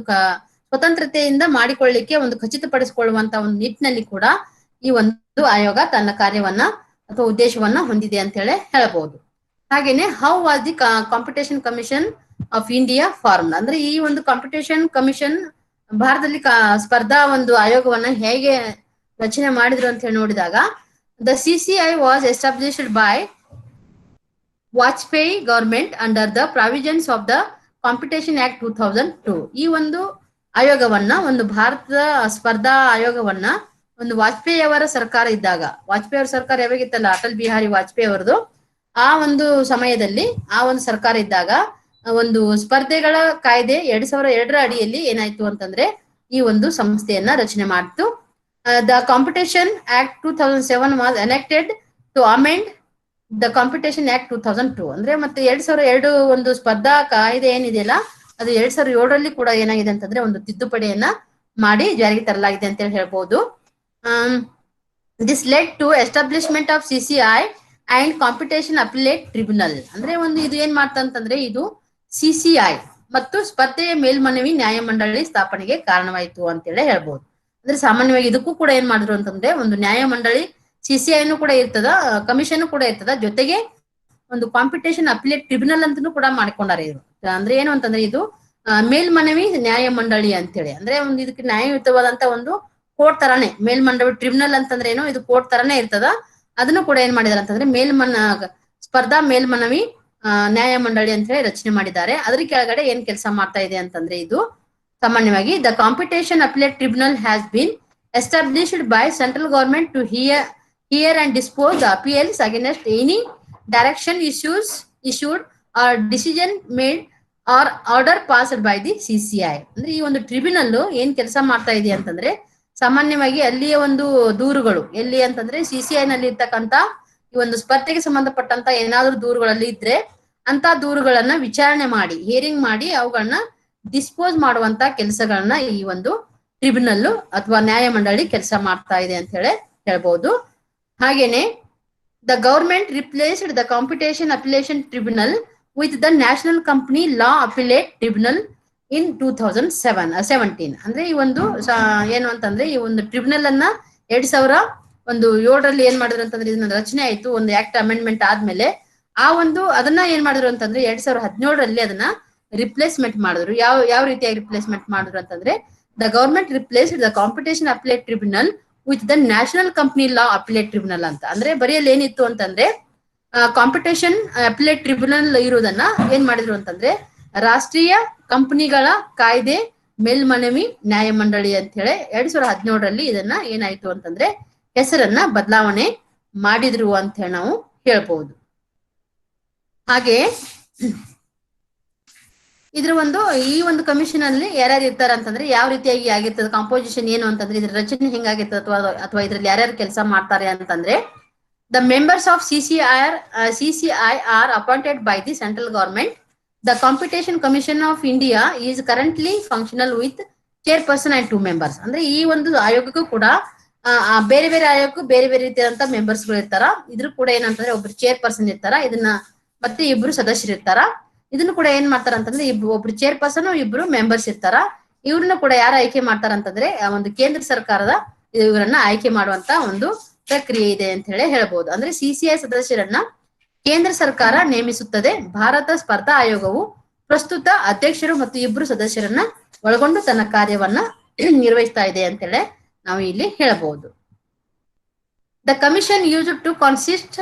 ಸ್ವತಂತ್ರತೆಯಿಂದ ಮಾಡಿಕೊಳ್ಳಿಕ್ಕೆ ಒಂದು ಖಚಿತಪಡಿಸಿಕೊಳ್ಳುವಂತ ಒಂದು ನಿಟ್ಟಿನಲ್ಲಿ ಕೂಡ ಈ ಒಂದು ಆಯೋಗ ತನ್ನ ಕಾರ್ಯವನ್ನ ಅಥವಾ ಉದ್ದೇಶವನ್ನ ಹೊಂದಿದೆ ಅಂತ ಹೇಳಿ ಹೇಳಬಹುದು. ಹಾಗೇನೆ how was the competition commission of India form, ಅಂದ್ರೆ ಈ ಒಂದು ಕಾಂಪಿಟೇಷನ್ ಕಮಿಷನ್ ಭಾರತದಲ್ಲಿ ಸ್ಪರ್ಧಾ ಒಂದು ಆಯೋಗವನ್ನ ಹೇಗೆ ರಚನೆ ಮಾಡಿದ್ರು ಅಂತ ಹೇಳಿ ನೋಡಿದಾಗ, the CCI was established by Vajpayee government under the provisions of the competition act 2002. ಈ ಒಂದು ಆಯೋಗವನ್ನ, ಒಂದು ಭಾರತದ ಸ್ಪರ್ಧಾ ಆಯೋಗವನ್ನ ಒಂದು ವಾಜಪೇಯಿ ಅವರ ಸರ್ಕಾರ ಇದ್ದಾಗ, ವಾಜಪೇಯಿ ಅವರ ಸರ್ಕಾರ ಯಾವಾಗಿತ್ತಲ್ಲ, ಅಟಲ್ ಬಿಹಾರಿ ವಾಜಪೇಯಿ ಅವರದು, ಆ ಒಂದು ಸಮಯದಲ್ಲಿ ಆ ಒಂದು ಸರ್ಕಾರ ಇದ್ದಾಗ ಒಂದು ಸ್ಪರ್ಧೆಗಳ ಕಾಯ್ದೆ 2002ರ ಅಡಿಯಲ್ಲಿ ಏನಾಯ್ತು ಅಂತಂದ್ರೆ ಈ ಒಂದು ಸಂಸ್ಥೆಯನ್ನ ರಚನೆ ಮಾಡ್ತು. The competition act 2007 was enacted to amend the competition act 2002, ಅಂದ್ರೆ ಮತ್ತೆ 2002 ಒಂದು ಸ್ಪರ್ಧಾ ಕಾಯ್ದೆ ಏನಿದೆಯಲ್ಲ ಅದು 2007ರಲ್ಲಿ ಕೂಡ ಏನಾಗಿದೆ ಅಂತಂದ್ರೆ ಒಂದು ತಿದ್ದುಪಡಿಯನ್ನ ಮಾಡಿ ಜಾರಿಗೆ ತರಲಾಗಿದೆ ಅಂತ ಹೇಳಿ ಹೇಳ್ಬಹುದು. This led to establishment of CCI and competition appellate tribunal, ಅಂದ್ರೆ ಒಂದು ಇದು ಏನ್ ಮಾಡ್ತಂತಂದ್ರೆ ಇದು CCI ಮತ್ತು ಸ್ಪರ್ಧೆಯ ಮೇಲ್ಮನವಿ ನ್ಯಾಯಮಂಡಳಿ ಸ್ಥಾಪನೆಗೆ ಕಾರಣವಾಯಿತು ಅಂತೇಳಿ ಹೇಳ್ಬಹುದು. ಅಂದ್ರೆ ಸಾಮಾನ್ಯವಾಗಿ ಇದಕ್ಕೂ ಕೂಡ ಏನ್ ಮಾಡಿದ್ರು ಅಂತಂದ್ರೆ ಒಂದು ನ್ಯಾಯಮಂಡಳಿ, CCIನು ಕೂಡ ಇರ್ತದ, ಕಮಿಷನ್ ಕೂಡ ಇರ್ತದ, ಜೊತೆಗೆ ಒಂದು ಕಾಂಪಿಟೇಷನ್ ಅಪಿಲೇಟ್ ಟ್ರಿಬ್ಯುನಲ್ ಅಂತಾನೂ ಕೂಡ ಮಾಡ್ಕೊಂಡಾರೆ ಇದು. ಅಂದ್ರೆ ಏನು ಅಂತಂದ್ರೆ ಇದು ಮೇಲ್ಮನವಿ ನ್ಯಾಯಮಂಡಳಿ ಅಂತೇಳಿ, ಅಂದ್ರೆ ಒಂದು ಇದಕ್ಕೆ ನ್ಯಾಯಯುತವಾದಂತ ಒಂದು ಕೋರ್ಟ್ ತರಾನೇ, ಮೇಲ್ಮನವಿ ಟ್ರಿಬ್ಯುನಲ್ ಅಂತಂದ್ರೆ ಏನು, ಇದು ಕೋರ್ಟ್ ತರಾನೇ ಇರ್ತದ. ಅದನ್ನು ಕೂಡ ಏನ್ ಮಾಡಿದಾರೆ ಅಂತಂದ್ರೆ ಸ್ಪರ್ಧಾ ಮೇಲ್ಮನವಿ ನ್ಯಾಯಮಂಡಳಿ ಅಂತ ಹೇಳಿ ರಚನೆ ಮಾಡಿದ್ದಾರೆ. ಅದ್ರ ಕೆಳಗಡೆ ಏನ್ ಕೆಲಸ ಮಾಡ್ತಾ ಇದೆ ಅಂತಂದ್ರೆ ಇದು ಸಾಮಾನ್ಯವಾಗಿ the competition appellate tribunal has been established by central government to hear and dispose the appeals against any direction issued or decision made or order passed by the CCI. ಅಂದ್ರೆ ಈ ಒಂದು ಟ್ರಿಬ್ಯುನಲ್ ಏನ್ ಕೆಲಸ ಮಾಡ್ತಾ ಇದೆ ಅಂತಂದ್ರೆ ಸಾಮಾನ್ಯವಾಗಿ ಅಲ್ಲಿಯ ಒಂದು ದೂರುಗಳು ಎಲ್ಲಿ ಅಂತಂದ್ರೆ CCI ನಲ್ಲಿ ಇರ್ತಕ್ಕಂತ ಈ ಒಂದು ಸ್ಪರ್ಧೆಗೆ ಸಂಬಂಧಪಟ್ಟಂತ ಏನಾದ್ರೂ ದೂರುಗಳಲ್ಲಿ ಇದ್ರೆ ಅಂತ ದೂರುಗಳನ್ನ ವಿಚಾರಣೆ ಮಾಡಿ, ಹಿಯರಿಂಗ್ ಮಾಡಿ ಅವುಗಳನ್ನ ಡಿಸ್ಪೋಸ್ ಮಾಡುವಂತ ಕೆಲಸಗಳನ್ನ ಈ ಒಂದು ಟ್ರಿಬ್ಯುನಲ್ ಅಥವಾ ನ್ಯಾಯಮಂಡಳಿ ಕೆಲಸ ಮಾಡ್ತಾ ಇದೆ ಅಂತ ಹೇಳಿ ಹೇಳ್ಬಹುದು. ಹಾಗೇನೆ the government replaced the competition appellation tribunal with the national company law appellate tribunal in 2017. ಅಂದ್ರೆ ಈ ಒಂದು ಏನು ಅಂತಂದ್ರೆ ಈ ಒಂದು ಟ್ರಿಬ್ಯುನಲ್ ಅನ್ನ 2007ರಲ್ಲಿ ಏನ್ ಮಾಡಿದ್ರು ಅಂತಂದ್ರೆ ಇದನ್ನ ರಚನೆ ಆಯ್ತು, ಒಂದು ಆಕ್ಟ್ ಅಮೆಂಡ್ಮೆಂಟ್ ಆದ್ಮೇಲೆ ಆ ಒಂದು ಅದನ್ನ ಏನ್ ಮಾಡಿದ್ರು ಅಂತಂದ್ರೆ 2017ರಲ್ಲಿ ಅದನ್ನ ರಿಪ್ಲೇಸ್ಮೆಂಟ್ ಮಾಡಿದ್ರು. ಯಾವ ರೀತಿಯಾಗಿ ರಿಪ್ಲೇಸ್ಮೆಂಟ್ ಮಾಡಿದ್ರು ಅಂತಂದ್ರೆ the government replaced the competition appellate tribunal with the national company law appellate tribunal ಅಂತ. ಅಂದ್ರೆ ಬರೆಯಲ್ಲಿ ಏನಿತ್ತು ಅಂತಂದ್ರೆ ಕಾಂಪಿಟೇಷನ್ ಅಪಿಲೇಟ್ ಟ್ರಿಬ್ಯುನಲ್ ಇರುವುದನ್ನ ಏನ್ ಮಾಡಿದ್ರು ಅಂತಂದ್ರೆ ರಾಷ್ಟ್ರೀಯ ಕಂಪನಿಗಳ ಕಾಯ್ದೆ ಮೇಲ್ಮನವಿ ನ್ಯಾಯಮಂಡಳಿ ಅಂತ ಹೇಳಿ 2017ರಲ್ಲಿ ಇದನ್ನ ಏನಾಯ್ತು ಅಂತಂದ್ರೆ ಹೆಸರನ್ನ ಬದಲಾವಣೆ ಮಾಡಿದ್ರು ಅಂತ ಹೇಳಿ ನಾವು ಹೇಳ್ಬಹುದು. ಹಾಗೆ ಇದ್ರ ಈ ಒಂದು ಕಮಿಷನ್ ಅಲ್ಲಿ ಯಾರ್ಯಾರು ಇರ್ತಾರ ಅಂತಂದ್ರೆ ಯಾವ ರೀತಿಯಾಗಿ ಆಗಿರ್ತದೆ, ಕಾಂಪೋಸಿಷನ್ ಏನು ಅಂತಂದ್ರೆ ಇದ್ರ ರಚನೆ ಹೆಂಗಾಗಿರ್ತದೆ ಅಥವಾ ಇದ್ರಲ್ಲಿ ಯಾರ್ಯಾರು ಕೆಲಸ ಮಾಡ್ತಾರೆ ಅಂತಂದ್ರೆ the members of CCI R appointed by the central government. The competition commission of India is currently functional with chairperson and 2 members. ಅಂದ್ರೆ ಈ ಒಂದು ಆಯೋಗಕ್ಕೂ ಕೂಡ ಬೇರೆ ಬೇರೆ ಆಯೋಗಕ್ಕೂ ಬೇರೆ ಬೇರೆ ರೀತಿಯಾದಂತ ಮೆಂಬರ್ಸ್ ಗಳು ಇರ್ತಾರ. ಇದ್ರ ಕೂಡ ಏನಂತಂದ್ರೆ ಒಬ್ರು ಚೇರ್ಪರ್ಸನ್ ಇರ್ತಾರ, ಇದನ್ನ ಮತ್ತೆ ಇಬ್ರು ಸದಸ್ಯರು ಇರ್ತಾರ. ಇದನ್ನು ಕೂಡ ಏನ್ ಮಾಡ್ತಾರ ಅಂತಂದ್ರೆ ಒಬ್ರು ಚೇರ್ಪರ್ಸನ್, ಇಬ್ರು ಮೆಂಬರ್ಸ್ ಇರ್ತಾರ. ಇವ್ರನ್ನ ಕೂಡ ಯಾರು ಆಯ್ಕೆ ಮಾಡ್ತಾರ ಅಂತಂದ್ರೆ ಒಂದು ಕೇಂದ್ರ ಸರ್ಕಾರದ ಇವರನ್ನ ಆಯ್ಕೆ ಮಾಡುವಂತ ಒಂದು ಪ್ರಕ್ರಿಯೆ ಇದೆ ಅಂತ ಹೇಳಿ ಹೇಳ್ಬಹುದು. ಅಂದ್ರೆ CCI ಸದಸ್ಯರನ್ನ ಕೇಂದ್ರ ಸರ್ಕಾರ ನೇಮಿಸುತ್ತದೆ. ಭಾರತ ಸ್ಪರ್ಧಾ ಆಯೋಗವು ಪ್ರಸ್ತುತ ಅಧ್ಯಕ್ಷರು ಮತ್ತು ಇಬ್ರು ಸದಸ್ಯರನ್ನ ಒಳಗೊಂಡು ತನ್ನ ಕಾರ್ಯವನ್ನ ನಿರ್ವಹಿಸ್ತಾ ಇದೆ ಅಂತೇಳಿ ನಾವು ಇಲ್ಲಿ ಹೇಳಬಹುದು. The commission used to consist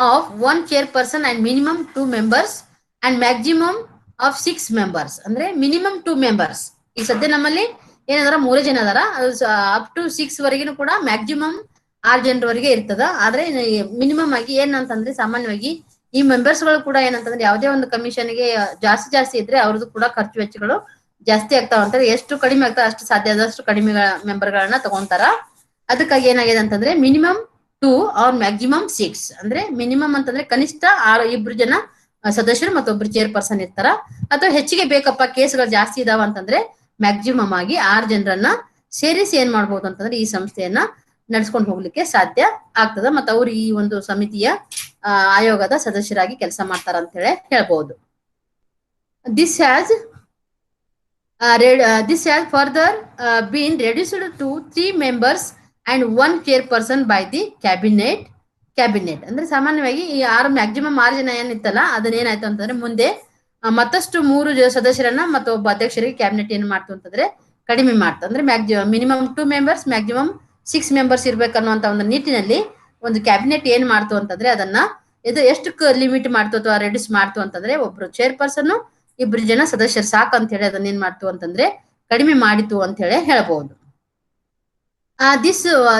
of one chairperson and minimum 2 members and maximum of 6 members. ಅಂದ್ರೆ ಮಿನಿಮಮ್ 2 ಮೆಂಬರ್ಸ್. ಈ ಸದ್ಯ ನಮ್ಮಲ್ಲಿ ಏನಂದ್ರ 3 ಜನ ಅದಾರ, ಅಪ್ ಟು 6 ವರೆಗಿನೂ ಕೂಡ ಮ್ಯಾಕ್ಸಿಮಮ್ 6 ಜನರವರೆಗೆ ಇರ್ತದ. ಆದ್ರೆ ಮಿನಿಮಮ್ ಆಗಿ ಏನಂತಂದ್ರೆ ಸಾಮಾನ್ಯವಾಗಿ ಈ ಮೆಂಬರ್ಸ್ ಗಳು ಕೂಡ ಏನಂತಂದ್ರೆ ಯಾವುದೇ ಒಂದು ಕಮಿಷನ್ಗೆ ಜಾಸ್ತಿ ಇದ್ರೆ ಅವ್ರದ್ದು ಕೂಡ ಖರ್ಚು ವೆಚ್ಚಗಳು ಜಾಸ್ತಿ ಆಗ್ತಾವ ಅಂತಾರೆ. ಎಷ್ಟು ಕಡಿಮೆ ಆಗ್ತಾವ ಅಷ್ಟು ಸಾಧ್ಯ ಆದಷ್ಟು ಕಡಿಮೆ ಮೆಂಬರ್ ಗಳನ್ನ ತಗೊಂತಾರ. ಅದಕ್ಕಾಗಿ ಏನಾಗಿದೆ ಅಂತಂದ್ರೆ ಮಿನಿಮಮ್ 2 ಆರ್ ಮ್ಯಾಕ್ಸಿಮಮ್ 6. ಅಂದ್ರೆ ಮಿನಿಮಮ್ ಅಂತಂದ್ರೆ ಕನಿಷ್ಠ 2 ಜನ ಸದಸ್ಯರು ಮತ್ತೊಬ್ರು ಚೇರ್ಪರ್ಸನ್ ಇರ್ತಾರ. ಅಥವಾ ಹೆಚ್ಚಿಗೆ ಬೇಕಪ್ಪ ಕೇಸ್ಗಳು ಜಾಸ್ತಿ ಇದಾವ ಅಂತಂದ್ರೆ ಮ್ಯಾಕ್ಸಿಮಮ್ ಆಗಿ 6 ಜನರನ್ನ ಸೇರಿಸಿ ಏನ್ ಮಾಡ್ಬೋದು ಅಂತಂದ್ರೆ ಈ ಸಂಸ್ಥೆಯನ್ನ ನಡೆಸ್ಕೊಂಡು ಹೋಗ್ಲಿಕ್ಕೆ ಸಾಧ್ಯ ಆಗ್ತದ. ಮತ್ತು ಅವ್ರು ಈ ಒಂದು ಸಮಿತಿಯ ಆಯೋಗದ ಸದಸ್ಯರಾಗಿ ಕೆಲಸ ಮಾಡ್ತಾರ ಅಂತ ಹೇಳಿ ಹೇಳ್ಬಹುದು. This has further been reduced to 3 members and 1 chairperson by the cabinet. ಅಂದ್ರೆ ಸಾಮಾನ್ಯವಾಗಿ ಈ 6 ಮ್ಯಾಕ್ಸಿಮಮ್ 6 ಜನ ಏನಿತ್ತಲ್ಲ ಅದನ್ನೇನಾಯ್ತು ಅಂತಂದ್ರೆ ಮುಂದೆ ಮತ್ತಷ್ಟು 3 ಸದಸ್ಯರನ್ನ ಮತ್ತು ಒಬ್ಬ ಅಧ್ಯಕ್ಷರಿಗೆ ಕ್ಯಾಬಿನೆಟ್ ಏನ್ ಮಾಡ್ತು ಅಂತಂದ್ರೆ ಕಡಿಮೆ ಮಾಡ್ತು. ಅಂದ್ರೆ ಮಿನಿಮಮ್ 2 ಮೆಂಬರ್ಸ್ ಮ್ಯಾಕ್ಸಿಮಮ್ 6 ಮೆಂಬರ್ಸ್ ಇರ್ಬೇಕನ್ನುವಂತ ಒಂದು ನಿಟ್ಟಿನಲ್ಲಿ ಒಂದು ಕ್ಯಾಬಿನೆಟ್ ಏನ್ ಮಾಡ್ತು ಅಂತಂದ್ರೆ ಅದನ್ನ ಇದು ಎಷ್ಟು ಲಿಮಿಟ್ ಮಾಡ್ತು ಅಥವಾ ರೆಡ್ಯೂಸ್ ಮಾಡ್ತು ಅಂತಂದ್ರೆ ಒಬ್ರು ಚೇರ್ಪರ್ಸನ್ 2 ಜನ ಸದಸ್ಯರು ಸಾಕು ಅಂತ ಹೇಳಿ ಅದನ್ನ ಏನ್ ಮಾಡ್ತು ಅಂತಂದ್ರೆ ಕಡಿಮೆ ಮಾಡಿತು ಅಂತ ಹೇಳಿ ಹೇಳ್ಬಹುದು.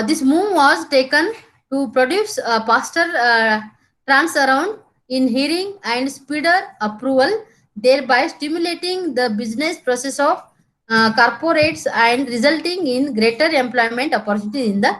This move was taken to produce a faster turnaround in hearing and speeder approval, thereby stimulating the business process of corporates and resulting in greater employment opportunities in the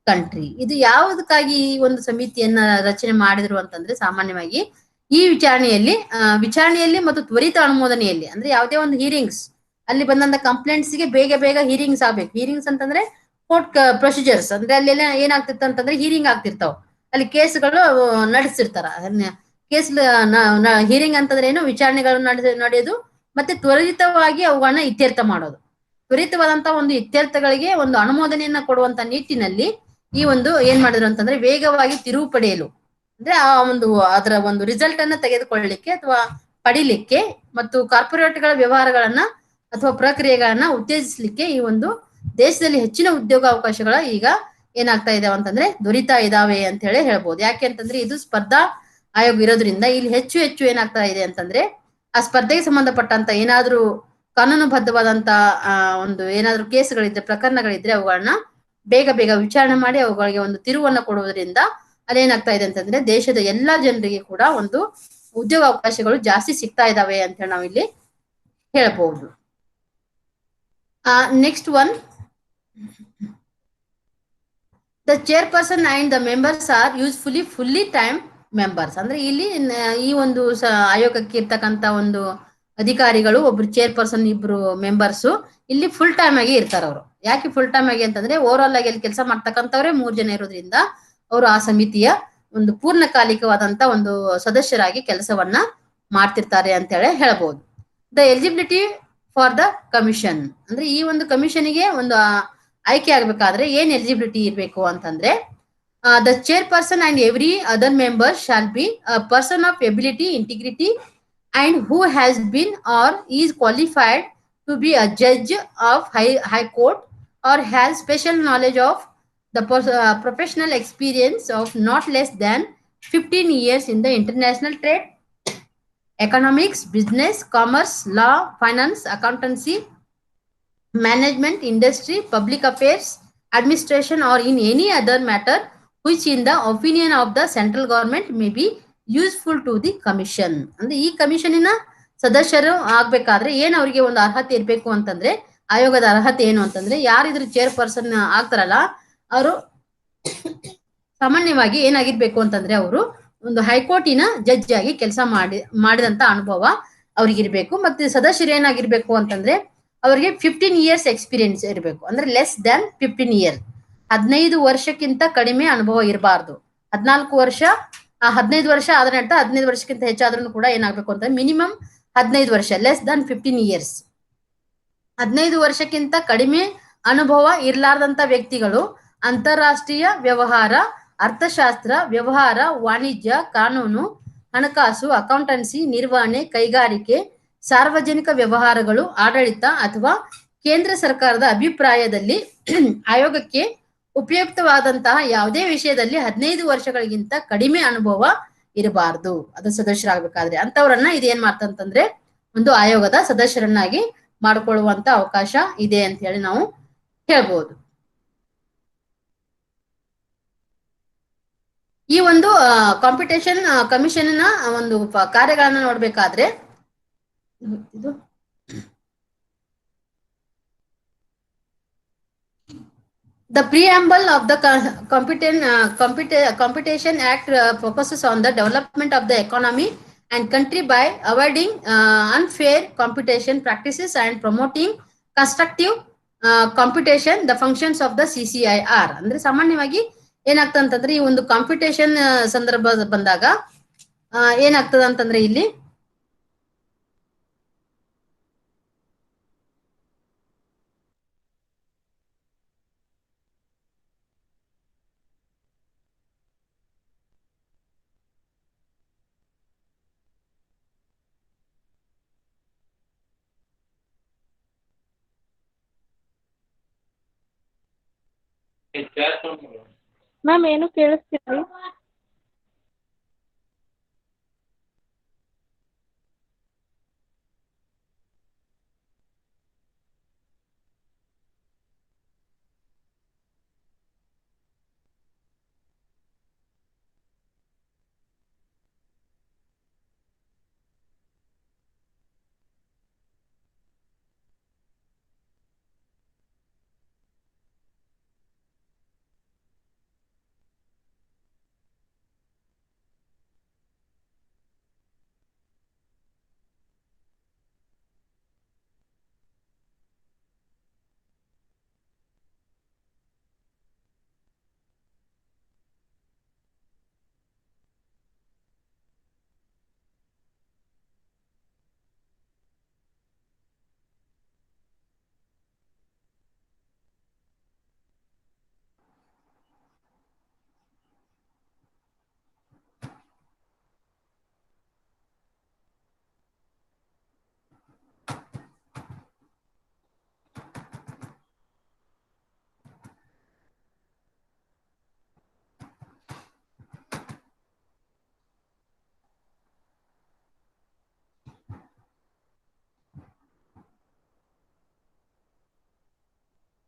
country. ಇದು ಯಾವುದಕ್ಕಾಗಿ ಈ ಒಂದು ಸಮಿತಿಯನ್ನ ರಚನೆ ಮಾಡಿದ್ರು ಅಂತಂದ್ರೆ ಸಾಮಾನ್ಯವಾಗಿ ಈ ವಿಚಾರಣೆಯಲ್ಲಿ ಮತ್ತು ತ್ವರಿತ ಅನುಮೋದನೆಯಲ್ಲಿ, ಅಂದ್ರೆ ಯಾವುದೇ ಒಂದು ಹೀರಿಂಗ್ಸ್ ಅಲ್ಲಿ ಬಂದಂತ ಕಂಪ್ಲೇಂಟ್ಸ್ ಗೆ ಬೇಗ ಹೀರಿಂಗ್ಸ್ ಆಗ್ಬೇಕು. ಹೀರಿಂಗ್ಸ್ ಅಂತಂದ್ರೆ ಕೋರ್ಟ್ ಪ್ರೊಸೀಜರ್ಸ್, ಅಂದ್ರೆ ಅಲ್ಲೆಲ್ಲ ಏನಾಗ್ತಿತ್ತು ಅಂತಂದ್ರೆ ಹೀರಿಂಗ್ ಆಗ್ತಿರ್ತಾವ, ಅಲ್ಲಿ ಕೇಸ್ಗಳು ನಡೆಸಿರ್ತಾರ. ಕೇಸ್ ಹೀರಿಂಗ್ ಅಂತಂದ್ರೆ ಏನು, ವಿಚಾರಣೆಗಳು ನಡೆಯೋದು ಮತ್ತೆ ತ್ವರಿತವಾಗಿ ಅವುಗಳನ್ನ ಇತ್ಯರ್ಥ ಮಾಡೋದು. ತ್ವರಿತವಾದಂತಹ ಒಂದು ಇತ್ಯರ್ಥಗಳಿಗೆ ಒಂದು ಅನುಮೋದನೆಯನ್ನ ಕೊಡುವಂತ ನಿಟ್ಟಿನಲ್ಲಿ ಈ ಒಂದು ಏನ್ ಮಾಡಿದ್ರು ಅಂತಂದ್ರೆ ವೇಗವಾಗಿ ತಿರುವು ಪಡೆಯಲು, ಅಂದ್ರೆ ಆ ಒಂದು ಅದರ ಒಂದು ರಿಸಲ್ಟ್ ಅನ್ನ ತೆಗೆದುಕೊಳ್ಳಲಿಕ್ಕೆ ಅಥವಾ ಪಡಿಲಿಕ್ಕೆ ಮತ್ತು ಕಾರ್ಪೊರೇಟ್ಗಳ ವ್ಯವಹಾರಗಳನ್ನ ಅಥವಾ ಪ್ರಕ್ರಿಯೆಗಳನ್ನ ಉತ್ತೇಜಿಸಲಿಕ್ಕೆ ಈ ಒಂದು ದೇಶದಲ್ಲಿ ಹೆಚ್ಚಿನ ಉದ್ಯೋಗ ಅವಕಾಶಗಳ ಈಗ ಏನಾಗ್ತಾ ಇದಾವೆ ಅಂತಂದ್ರೆ ದೊರೀತಾ ಇದಾವೆ ಅಂತ ಹೇಳಿ ಹೇಳ್ಬೋದು. ಯಾಕೆ ಅಂತಂದ್ರೆ ಇದು ಸ್ಪರ್ಧಾ ಆಯೋಗ ಇರೋದ್ರಿಂದ ಇಲ್ಲಿ ಹೆಚ್ಚು ಏನಾಗ್ತಾ ಇದೆ ಅಂತಂದ್ರೆ ಆ ಸ್ಪರ್ಧೆಗೆ ಸಂಬಂಧಪಟ್ಟಂತ ಏನಾದ್ರೂ ಕಾನೂನುಬದ್ಧವಾದಂತ ಒಂದು ಏನಾದ್ರೂ ಕೇಸ್ಗಳಿದ್ರೆ ಪ್ರಕರಣಗಳಿದ್ರೆ ಅವುಗಳನ್ನ ಬೇಗ ವಿಚಾರಣೆ ಮಾಡಿ ಅವುಗಳಿಗೆ ಒಂದು ತಿರುವನ್ನ ಕೊಡುವುದರಿಂದ ಅಲ್ಲೇನಾಗ್ತಾ ಇದೆ ಅಂತಂದ್ರೆ ದೇಶದ ಎಲ್ಲಾ ಜನರಿಗೆ ಕೂಡ ಒಂದು ಉದ್ಯೋಗ ಅವಕಾಶಗಳು ಜಾಸ್ತಿ ಸಿಗ್ತಾ ಇದಾವೆ ಅಂತ ಹೇಳಿ ನಾವಿಲ್ಲಿ ಹೇಳ್ಬಹುದು. Next one, the chairperson and the members are usefully fully time members. ಅಂದ್ರೆ ಇಲ್ಲಿ ಈ ಒಂದು ಆಯೋಗಕ್ಕೆ ಇರ್ತಕ್ಕಂತ ಒಂದು ಅಧಿಕಾರಿಗಳು ಒಬ್ರು ಚೇರ್ಪರ್ಸನ್ 2 ಮೆಂಬರ್ಸ್ ಇಲ್ಲಿ ಫುಲ್ ಟೈಮ್ ಆಗಿ ಇರ್ತಾರ. ಅವರು ಯಾಕೆ ಫುಲ್ ಟೈಮ್ ಆಗಿ ಅಂತಂದ್ರೆ ಓವರ್ ಆಲ್ ಆಗಿ ಅಲ್ಲಿ ಕೆಲಸ ಮಾಡ್ತಕ್ಕಂಥವ್ರೆ 3 ಜನ ಇರೋದ್ರಿಂದ ಅವರು ಆ ಸಮಿತಿಯ ಒಂದು ಪೂರ್ಣಕಾಲಿಕವಾದಂತ ಒಂದು ಸದಸ್ಯರಾಗಿ ಕೆಲಸವನ್ನ ಮಾಡ್ತಿರ್ತಾರೆ ಅಂತ ಹೇಳಿ ಹೇಳ್ಬಹುದು. The eligibility for the commission, ಅಂದ್ರೆ ಈ ಒಂದು ಕಮಿಷನ್ಗೆ ಒಂದು ಆಯ್ಕೆ ಆಗ್ಬೇಕಾದ್ರೆ ಏನ್ ಎಲಿಜಿಬಿಲಿಟಿ ಇರ್ಬೇಕು ಅಂತಂದ್ರೆ the chairperson and every other member shall be a person of ability, integrity and who has been or is qualified to be a judge of high court or has special knowledge of the professional experience of not less than 15 years in the international trade, economics, business, commerce, law, finance, accountancy, management, industry, public affairs, administration, or in any other matter which in the opinion of the central government may be useful to the commission. ಅಂದ್ರೆ ಈ ಕಮಿಷನಿನ ಸದಸ್ಯರು ಆಗ್ಬೇಕಾದ್ರೆ ಏನ್ ಅವರಿಗೆ ಒಂದು ಅರ್ಹತೆ ಇರ್ಬೇಕು ಅಂತಂದ್ರೆ ಆಯೋಗದ ಅರ್ಹತೆ ಏನು ಅಂತಂದ್ರೆ ಯಾರಿದ್ರು ಚೇರ್ಪರ್ಸನ್ ಆಗ್ತಾರಲ್ಲ ಅವರು ಸಾಮಾನ್ಯವಾಗಿ ಏನಾಗಿರ್ಬೇಕು ಅಂತಂದ್ರೆ ಅವರು ಒಂದು ಹೈಕೋರ್ಟಿನ ಜಡ್ಜ್ ಆಗಿ ಕೆಲಸ ಮಾಡಿದಂತ ಅನುಭವ ಅವ್ರಿಗಿರ್ಬೇಕು. ಮತ್ತೆ ಸದಸ್ಯರು ಏನಾಗಿರ್ಬೇಕು ಅಂತಂದ್ರೆ ಅವ್ರಿಗೆ 15 ಇಯರ್ಸ್ ಎಕ್ಸ್ಪೀರಿಯನ್ಸ್ ಇರಬೇಕು. ಅಂದ್ರೆ ಲೆಸ್ ದ್ಯಾನ್ 15 ಇಯರ್, 15 ವರ್ಷಕ್ಕಿಂತ ಕಡಿಮೆ ಅನುಭವ ಇರಬಾರ್ದು. 14 ವರ್ಷ 15 ವರ್ಷ ಆದ್ರೆ ಅಂತ 15 ವರ್ಷಕ್ಕಿಂತ ಹೆಚ್ಚಾದ್ರೂ ಕೂಡ ಏನಾಗ್ಬೇಕು ಅಂತ ಮಿನಿಮಮ್ 15 ವರ್ಷ, ಲೆಸ್ ದಾನ್ 15 ಇಯರ್ಸ್. 15 ವರ್ಷಕ್ಕಿಂತ ಕಡಿಮೆ ಅನುಭವ ಇರ್ಲಾರ್ದಂತ ವ್ಯಕ್ತಿಗಳು ಅಂತಾರಾಷ್ಟ್ರೀಯ ವ್ಯವಹಾರ, ಅರ್ಥಶಾಸ್ತ್ರ, ವ್ಯವಹಾರ, ವಾಣಿಜ್ಯ, ಕಾನೂನು, ಹಣಕಾಸು, ಅಕೌಂಟೆನ್ಸಿ, ನಿರ್ವಹಣೆ, ಕೈಗಾರಿಕೆ, ಸಾರ್ವಜನಿಕ ವ್ಯವಹಾರಗಳು, ಆಡಳಿತ ಅಥವಾ ಕೇಂದ್ರ ಸರ್ಕಾರದ ಅಭಿಪ್ರಾಯದಲ್ಲಿ ಆಯೋಗಕ್ಕೆ ಉಪಯುಕ್ತವಾದಂತಹ ಯಾವುದೇ ವಿಷಯದಲ್ಲಿ 15 ವರ್ಷಗಳಿಗಿಂತ ಕಡಿಮೆ ಅನುಭವ ಇರಬಾರದು ಅದು ಸದಸ್ಯರಾಗಬೇಕಾದ್ರೆ. ಅಂತವರನ್ನ ಇದೇನ್ ಮಾಡ್ತಂತಂದ್ರೆ ಒಂದು ಆಯೋಗದ ಸದಸ್ಯರನ್ನಾಗಿ ಮಾಡ್ಕೊಳ್ಳುವಂತ ಅವಕಾಶ ಇದೆ ಅಂತ ಹೇಳಿ ನಾವು ಹೇಳ್ಬೋದು. ಈ ಒಂದು ಕಾಂಪಿಟೇಷನ್ ಕಮಿಷನ್ ನ ಒಂದು ಕಾರ್ಯಗಳನ್ನ ನೋಡ್ಬೇಕಾದ್ರೆ ಇದು the preamble of the Competition Act focuses on the development of the economy and country by avoiding unfair competition practices and promoting constructive competition. The functions of the CCIR ಅಂದ್ರೆ ಸಾಮಾನ್ಯವಾಗಿ ಏನಾಗ್ತದೆ ಅಂತಂದ್ರೆ ಈ ಒಂದು ಕಾಂಪಿಟೇಷನ್ ಸಂದರ್ಭ ಬಂದಾಗ ಏನಾಗ್ತದೆ ಅಂತಂದ್ರೆ ಇಲ್ಲಿ ಮ್ಯಾಮ್ ಏನು ಕೇಳಿಸ್ತಿಲ್ಲ.